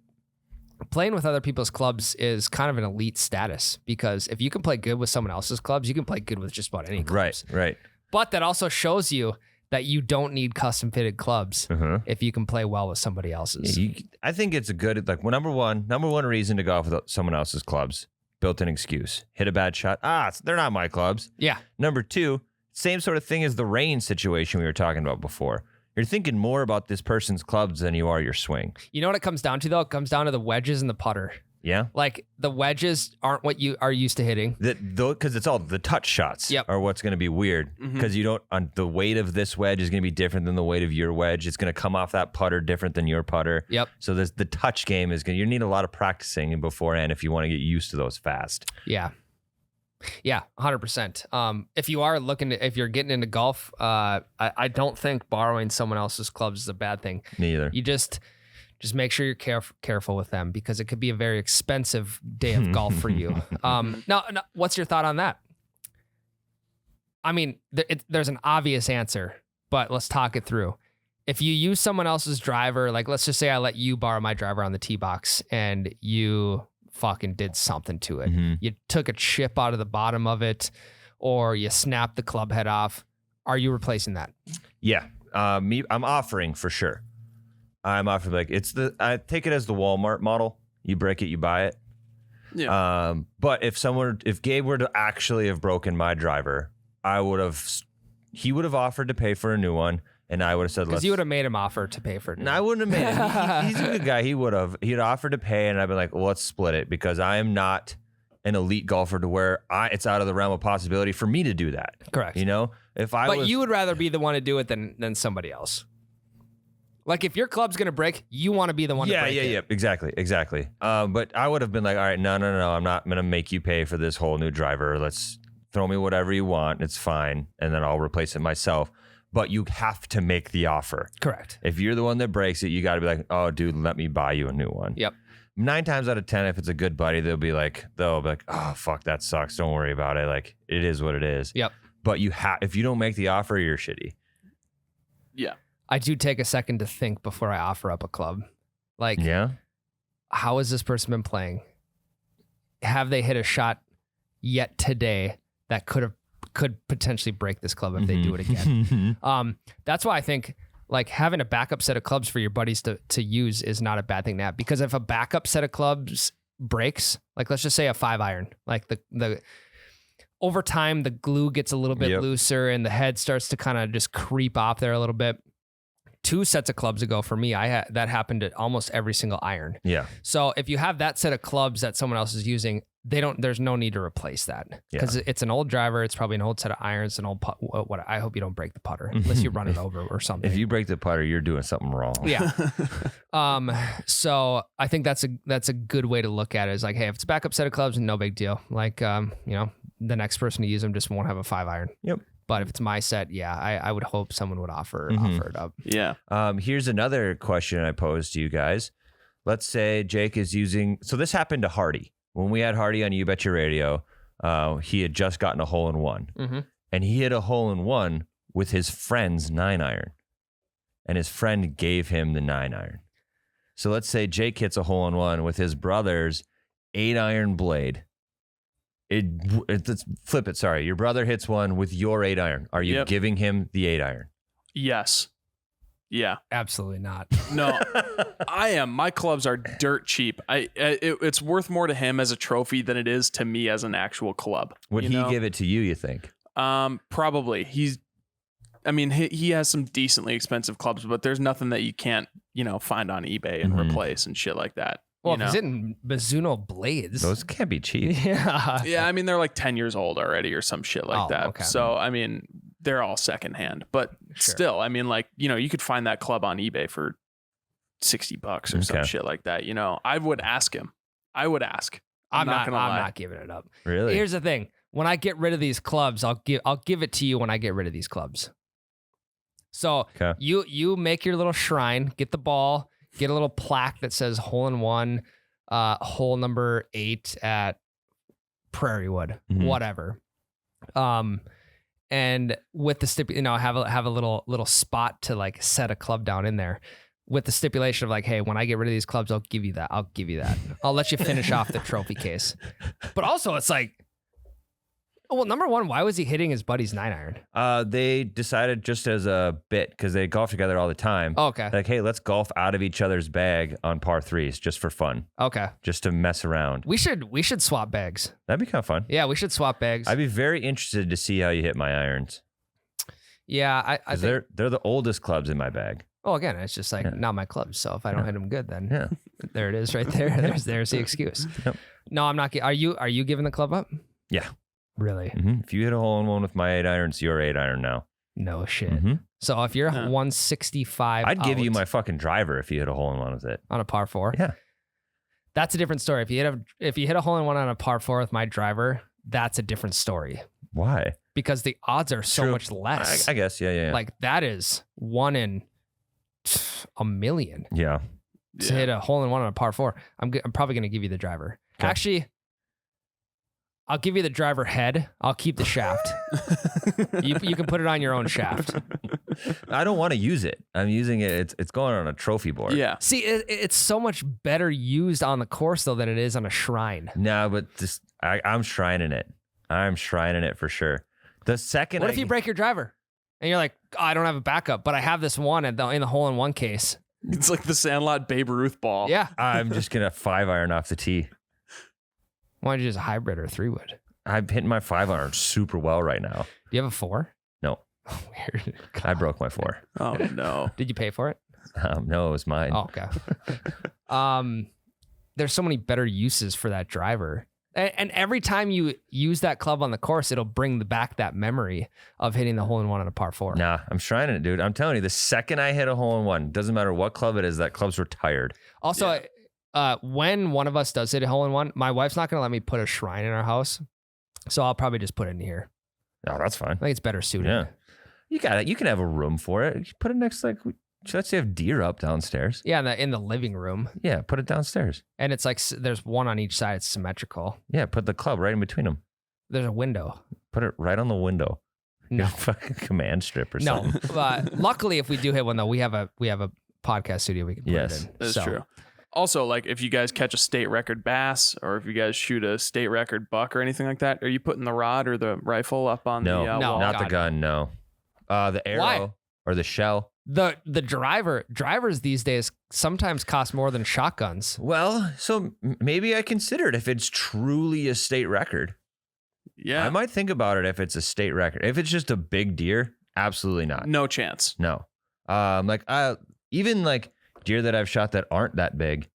playing with other people's clubs is kind of an elite status, because if you can play good with someone else's clubs, you can play good with just about any clubs. Right. But that also shows you that you don't need custom fitted clubs if you can play well with somebody else's. I think it's a good, like, number one reason to go off with someone else's clubs. Built-in excuse. Hit a bad shot. They're not my clubs. Yeah. Number two, same sort of thing as the rain situation we were talking about before. You're thinking more about this person's clubs than you are your swing. You know what it comes down to, though? It comes down to the wedges and the putter. Yeah. Like, the wedges aren't what you are used to hitting. Because it's all the touch shots are what's going to be weird. Because you don't, the weight of this wedge is going to be different than the weight of your wedge. It's going to come off that putter different than your putter. Yep. So the touch game is going to, you need a lot of practicing beforehand if you want to get used to those fast. Yeah. Yeah, 100%. If you're getting into golf, I don't think borrowing someone else's clubs is a bad thing. Neither. You just make sure you're careful with them, because it could be a very expensive day of golf for you. Now, what's your thought on that? I mean, there's an obvious answer, but let's talk it through. If you use someone else's driver, like let's just say I let you borrow my driver on the tee box and you fucking did something to it. You took a chip out of the bottom of it, or you snapped the club head off. Are you replacing that? Yeah. I'm offering for sure. I'm offering, like, I take it as the Walmart model. You break it, you buy it. Yeah. But if Gabe were to actually have broken my driver, he would have offered to pay for a new one, and I would have said, because you would have made him offer to pay for it. No, I wouldn't have made it. He's a good guy. He'd offered to pay, and I'd been like, well, let's split it, because I am not an elite golfer to where it's out of the realm of possibility for me to do that. Correct. You know, but you would rather be the one to do it than somebody else. Like, if your club's going to break, you want to be the one to break it. Yeah, exactly. But I would have been like, all right, no, I'm not going to make you pay for this whole new driver. Let's throw me whatever you want. It's fine. And then I'll replace it myself. But you have to make the offer. Correct. If you're the one that breaks it, you got to be like, oh, dude, let me buy you a new one. Yep. 9 times out of 10, if it's a good buddy, they'll be like, oh, fuck, that sucks. Don't worry about it. Like, it is what it is. Yep. But if you don't make the offer, you're shitty. Yeah. I do take a second to think before I offer up a club. Like, yeah, how has this person been playing? Have they hit a shot yet today that could potentially break this club if they do it again? That's why I think, like, having a backup set of clubs for your buddies to use is not a bad thing to have, because if a backup set of clubs breaks, like let's just say a 5-iron, like the over time the glue gets a little bit looser and the head starts to kind of just creep off there a little bit. 2 sets of clubs ago for me, that happened at almost every single iron. Yeah. So if you have that set of clubs that someone else is using, there's no need to replace that, because it's an old driver. It's probably an old set of irons, an old what. I hope you don't break the putter unless you run it over or something. If you break the putter, you're doing something wrong. Yeah. So I think that's a good way to look at it. Is like, hey, if it's a backup set of clubs, no big deal. Like, the next person to use them just won't have a 5-iron. Yep. But if it's my set, I would hope someone would offer it up. Yeah. Here's another question I posed to you guys. Let's say Jake is using. So this happened to Hardy. When we had Hardy on You Bet Your Radio, he had just gotten a hole-in-one. And he hit a hole-in-one with his friend's 9-iron. And his friend gave him the 9-iron. So let's say Jake hits a hole-in-one with his brother's 8-iron blade. Let's flip it. Sorry. Your brother hits one with your 8-iron. Are you giving him the 8-iron? Yes. Yeah. Absolutely not. No, I am. My clubs are dirt cheap. It's worth more to him as a trophy than it is to me as an actual club. Would he give it to you think? Probably. He has some decently expensive clubs, but there's nothing that you can't, find on eBay and replace and shit like that. Well, if he's hitting Mizuno blades, those can't be cheap. Yeah. Yeah. I mean, they're like 10 years old already or some shit like that. Okay. So, I mean, they're all secondhand, but still, I mean, like, you could find that club on eBay for $60 or some shit like that. I would ask him. I would ask. I'm not giving it up. Really? Here's the thing. When I get rid of these clubs, I'll give it to you when I get rid of these clubs. So you make your little shrine, get the ball, get a little plaque that says hole-in-one, hole number 8 at Prairie Wood, whatever. And with the have a little spot to like set a club down in there. with the stipulation of like, hey, when I get rid of these clubs, I'll give you that. I'll let you finish off the trophy case. But also, it's like, well, number one, why was he hitting his buddy's 9-iron? They decided just as a bit because they golf together all the time. Oh, okay. Like, hey, let's golf out of each other's bag on par threes just for fun, Okay. just to mess around. We should swap bags. That'd be kind of fun. Yeah, we should swap bags. I'd be very interested to see how you hit my irons. Yeah, I Because think, they're the oldest clubs in my bag. well, again, it's just like not my clubs. So if I don't hit them good, then Yeah. there it is right there. There's the excuse. Yep. No, I'm not. Are you giving the club up? Yeah. Really? Mm-hmm. If you hit a hole in one with my 8-iron, it's your 8-iron now. No shit. Mm-hmm. So if you're Huh. 165, I'd give you out my fucking driver if you hit a hole in one with it. on a par 4. Yeah. That's a different story. If you hit a hole in one on a par 4 with my driver, that's a different story Why? because the odds are so True. much less. I guess. Yeah. Like that is 1 in a million Yeah. to hit a hole in one on a par 4. I'm probably going to give you the driver. Okay. Actually, I'll give you the driver head. I'll keep the shaft. you can put it on your own shaft. I don't want to use it. I'm using it. It's going on a trophy board. Yeah. See, it's so much better used on the course though than it is on a shrine. No, but I'm shrining it. I'm shrining it for sure. The second What if you break your driver and you're like, oh, I don't have a backup, but I have this one in the hole in one case. It's like the Sandlot Babe Ruth ball. Yeah. I'm just gonna 5-iron off the tee. Why don't you just hybrid or 3-wood? I'm hitting my 5-iron super well right now. Do you have a 4? No, Weird. I broke my 4. Oh no. Did you pay for it? No, it was mine. Oh, okay. There's so many better uses for that driver. And every time you use that club on the course, it'll bring back that memory of hitting the hole in one on a par 4. Nah, I'm shrining it, dude. I'm telling you, the second I hit a hole in one, doesn't matter what club it is, that club's retired. Also, when one of us does hit a hole in one, my wife's not going to let me put a shrine in our house. So I'll probably just put it in here. No, that's fine. I think it's better suited. Yeah. You got it. You can have a room for it. You put it next, like, let's say have deer up downstairs. Yeah, in the living room. Yeah, put it downstairs. And it's like there's one on each side. It's symmetrical. Yeah, put the club right in between them. There's a window. Put it right on the window. No. Get a fucking command strip or No. something. Luckily, if we do hit one, though, we have a podcast studio we can put Yes. it in. That's So, true. Also, like if you guys catch a state record bass or if you guys shoot a state record buck or anything like that, are you putting the rod or the rifle up on No, the No. wall? not God, the gun, no. The arrow Why? or the shell. The drivers these days sometimes cost more than shotguns. Well, so maybe I consider it if it's truly a state record. Yeah. I might think about it if it's a state record. If it's just a big deer, absolutely not. No chance. No. Even like deer that I've shot that aren't that big,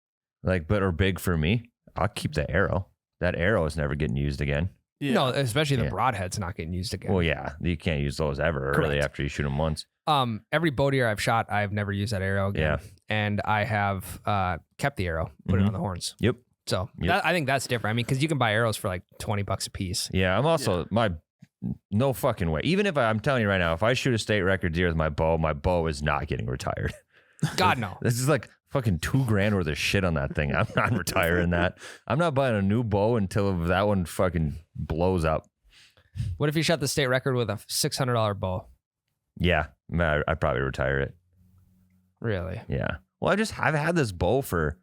like but are big for me, I'll keep the arrow. That arrow is never getting used again. Yeah. No, especially the Yeah. broadhead's not getting used again. Well, yeah, you can't use those ever really Correct. after you shoot them once. Every bow deer I've shot, I've never used that arrow again. Yeah. And I have kept the arrow, put it Mhm. on the horns. Yep. So Yep. I think that's different. I mean, because you can buy arrows for like $20 a piece. Yeah, I'm also no fucking way. Even if I'm telling you right now, if I shoot a state record deer with my bow is not getting retired. God, no. This is like fucking $2,000 worth of shit on that thing. I'm not retiring that. I'm not buying a new bow until that one fucking blows up. What if you shot the state record with a $600 bow? Yeah, I'd probably retire it. Really? Yeah. Well, I've had this bow for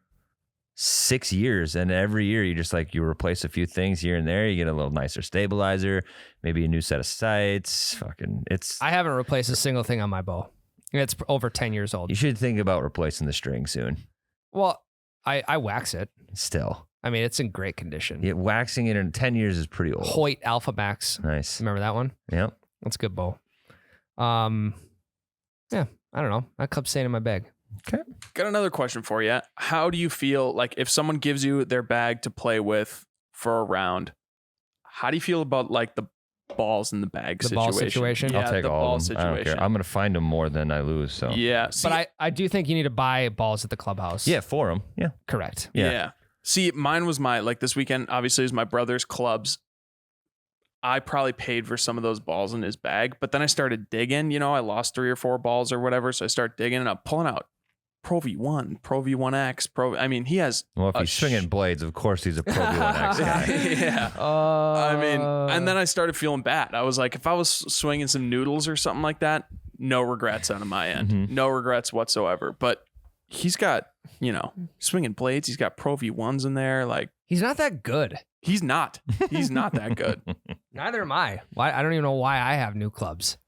6 years, and every year you replace a few things here and there. You get a little nicer stabilizer, maybe a new set of sights. I haven't replaced a single thing on my bow. It's over 10 years old. You should think about replacing the string soon. Well, I wax it. Still, I mean, it's in great condition. yeah, waxing it in 10 years is pretty old. Hoyt Alpha Max. Nice. Remember that one? Yep. That's a good bow. Yeah, I don't know. That club's staying in my bag. Got another question for you. How do you feel like if someone gives you their bag to play with for a round, how do you feel about like the balls in the bag The situation? ball situation? Yeah, I'll take the all ball of them. I don't care. situation. I'm gonna find them more than I lose. So Yeah. See, But I do think you need to buy balls at the clubhouse. yeah, for them. Yeah. Correct. Yeah. yeah. See, mine was like this weekend, obviously, is my brother's clubs. I probably paid for some of those balls in his bag, but then I started digging. I lost 3 or 4 balls or whatever. So I start digging and I'm pulling out Pro V1, Pro V1X, I mean, he has. Well, if a he's swinging blades, of course he's a Pro V1X guy. Yeah. I mean, and then I started feeling bad. I was like, if I was swinging some noodles or something like that, no regrets out of my end. Mhm. No regrets whatsoever. But he's got, swinging blades. He's got Pro V1s in there. Like, He's not that good. he's not that good. Neither am I. Why? I don't even know why I have new clubs.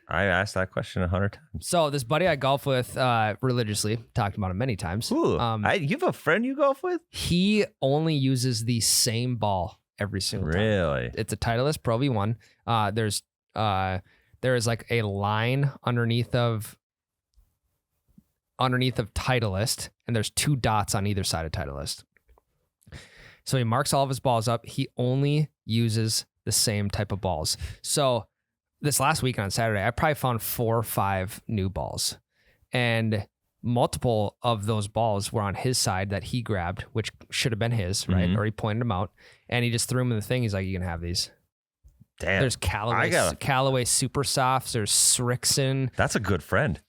I asked that question 100 times. So this buddy I golf with religiously, talked about him many times. Ooh, you have a friend you golf with? He only uses the same ball every single time. Really? It's a Titleist Pro V1. There is like a line underneath of Titleist, and there's 2 dots on either side of Titleist. So he marks all of his balls up. He only uses the same type of balls. So this last week on Saturday, I probably found 4 or 5 new balls, and multiple of those balls were on his side that he grabbed, which should have been his, right? Mhm. Or he pointed them out, and he just threw them in the thing. He's like, "You can have these." Damn. There's Callaway Super Softs. There's Srixon. That's a good friend.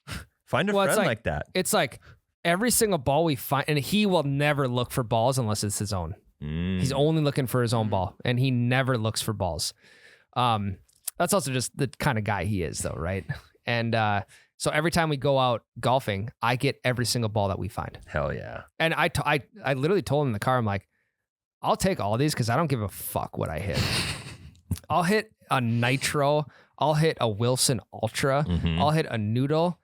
Find a Well, it's friend like- like that. It's like every single ball we find, and he will never look for balls unless it's his own. He's only looking for his own ball, and he never looks for balls. That's also just the kind of guy he is, though, right? And so every time we go out golfing, I get every single ball that we find. Hell yeah. And I literally told him in the car, I'm like, I'll take all these because I don't give a fuck what I hit. I'll hit a Nitro. I'll hit a Wilson Ultra. Mhm. I'll hit a Noodle.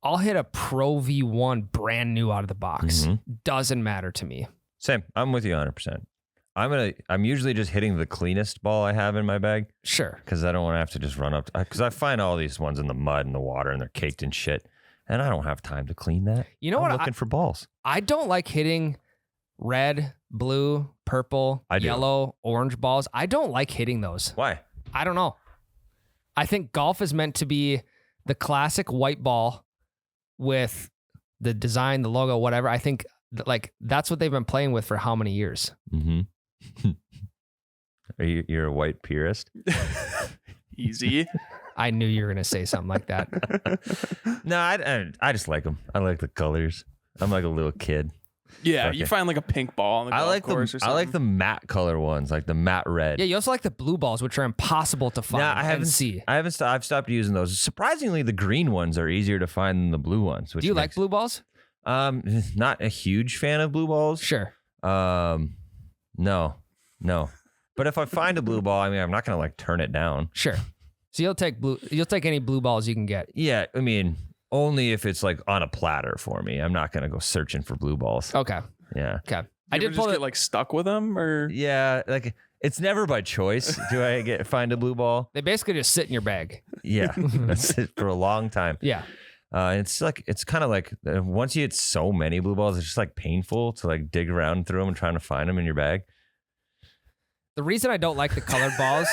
I'll hit a Pro V1 brand new out of the box. Mhm. Doesn't matter to me. Same. I'm with you 100%. I'm usually just hitting the cleanest ball I have in my bag Sure. because I don't want to have to just run up. Because I find all these ones in the mud and the water and they're caked in shit. And I don't have time to clean that. You know I'm what? looking for balls. I don't like hitting red, blue, purple, I do. yellow, orange balls. I don't like hitting those. Why? I don't know. I think golf is meant to be the classic white ball with the design, the logo, whatever. I think like that's what they've been playing with for how many years? Mm-hmm. You're a white purist? Easy. I knew you were going to say something like that. No, I just like them. I like the colors. I'm like a little kid. Yeah, Okay. you find like a pink ball on the golf course or something. I like the matte color ones, like the matte red. Yeah, you also like the blue balls, which are impossible to find Nah, I haven't and see. I've stopped using those. Surprisingly, the green ones are easier to find than the blue ones. Which Do you like makes- blue balls? Not a huge fan of blue balls. Sure. No. But if I find a blue ball, I mean, I'm not gonna like turn it down. Sure. So you'll take any blue balls you can get. Yeah, I mean, only if it's like on a platter for me. I'm not gonna go searching for blue balls. Okay. Yeah. Okay. I did just get like stuck with them, or Yeah, like it's never by choice. Do I find a blue ball? They basically just sit in your bag. Yeah, that's it for a long time. Yeah. It's kind of like once you hit so many blue balls, it's just like painful to like dig around through them and trying to find them in your bag. The reason I don't like the colored balls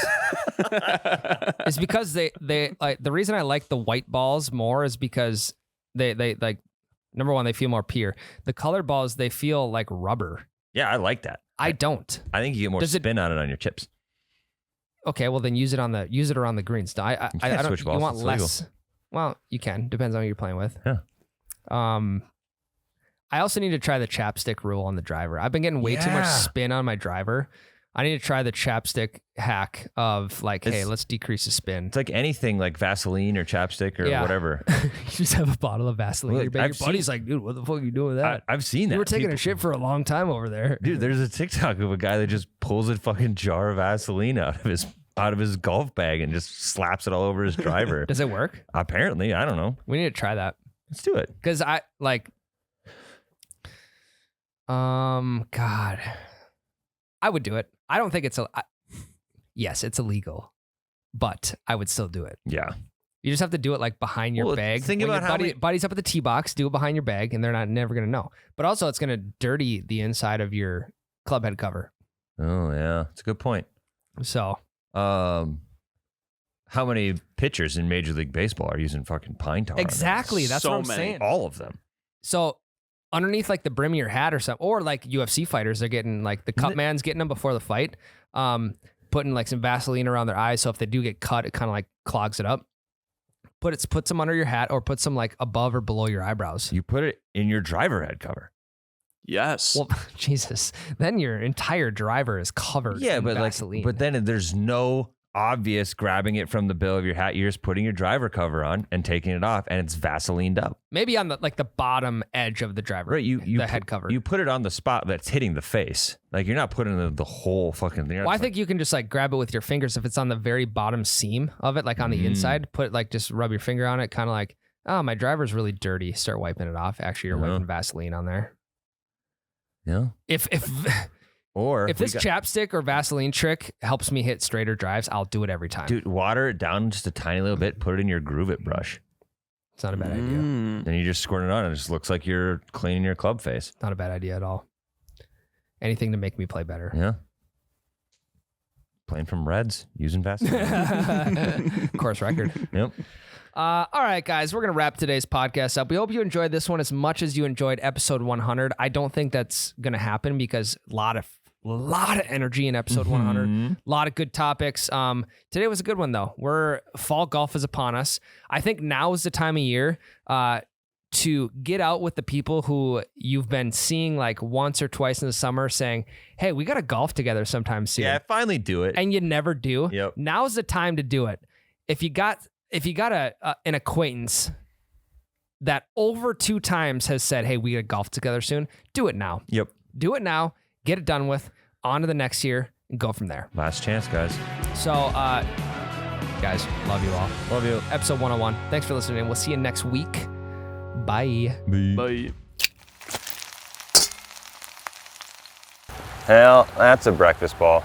is because they like the reason I like the white balls more is because they like number one, they feel more pure. The colored balls, they feel like rubber. Yeah, I like that. I don't. I think you get more spin on it on your chips. Okay, well then use it around the greens. I don't. switch balls, You want it's less? Well, you can. Depends on who you're playing with. Yeah. I also need to try the chapstick rule on the driver. I've been getting way too much Yeah. spin on my driver. I need to try the chapstick hack of like, hey, let's decrease the spin. It's like anything like Vaseline or chapstick or Yeah. whatever. You just have a bottle of Vaseline. Look, in your bag. I've Your buddy's like, dude, what the fuck are you doing with that? I've seen that. You were taking People- a shit for a long time over there. Dude, there's a TikTok of a guy that just pulls a fucking jar of Vaseline out of his golf bag and just slaps it all over his driver. Does it work? Apparently, I don't know. We need to try that. Let's do it. Because I like, God, I would do it. I don't think yes, it's illegal, but I would still do it. Yeah. You just have to do it like behind your Well, bag. think When about your how many- buddy's up at the tee box, do it behind your bag, and they're never gonna know. But also, it's gonna dirty the inside of your club head cover. Oh yeah, it's a good point. So How many pitchers in Major League Baseball are using fucking pine tar? on them? exactly, that's So what I'm many. saying. All of them. So underneath like the brim of your hat or something, or like UFC fighters, they're getting like the cut man's getting them before the fight, putting like some Vaseline around their eyes. So if they do get cut, it kind of like clogs it up. Put some under your hat or put some like above or below your eyebrows. You put it in your driver head cover. yes. Well, Jesus, then your entire driver is covered Yeah, in but Vaseline. but then there's no obvious grabbing it from the bill of your hat. You're just putting your driver cover on and taking it off, and it's Vaselined up. Maybe on the bottom edge of the driver, Right, the head cover. You put it on the spot that's hitting the face. Like you're not putting the whole fucking thing. Well, I think you can just like grab it with your fingers if it's on the very bottom seam of it, like on the inside. Put like just rub your finger on it, kind of like, oh, my driver's really dirty. Start wiping it off. Actually, you're wiping Vaseline on there. Yeah. If Or this chapstick or Vaseline trick helps me hit straighter drives, I'll do it every time. dude, water it down just a tiny little bit. Put it in your Groove It brush. It's not a bad idea. Then you just squirt it on, and it just looks like you're cleaning your club face. Not a bad idea at all. Anything to make me play better. Yeah. Playing from Reds, using Vaseline. Course record. Yep. All right, guys, we're going to wrap today's podcast up. We hope you enjoyed this one as much as you enjoyed episode 100. I don't think that's going to happen because a lot of energy in episode 100. A lot of good topics. Today was a good one, though. Fall golf is upon us. I think now is the time of year to get out with the people who you've been seeing like once or twice in the summer saying, hey, we got to golf together sometime soon. Yeah, finally do it. And you never do. Yep. Now's the time to do it. If you got an acquaintance that over 2 times has said, hey, we got to golf together soon, do it now. Yep. Do it now. Get it done with. On to the next year and go from there. Last chance, guys. So, guys, love you all. Love you. Episode 101. Thanks for listening. We'll see you next week. Bye. Bye. Hell, that's a breakfast ball.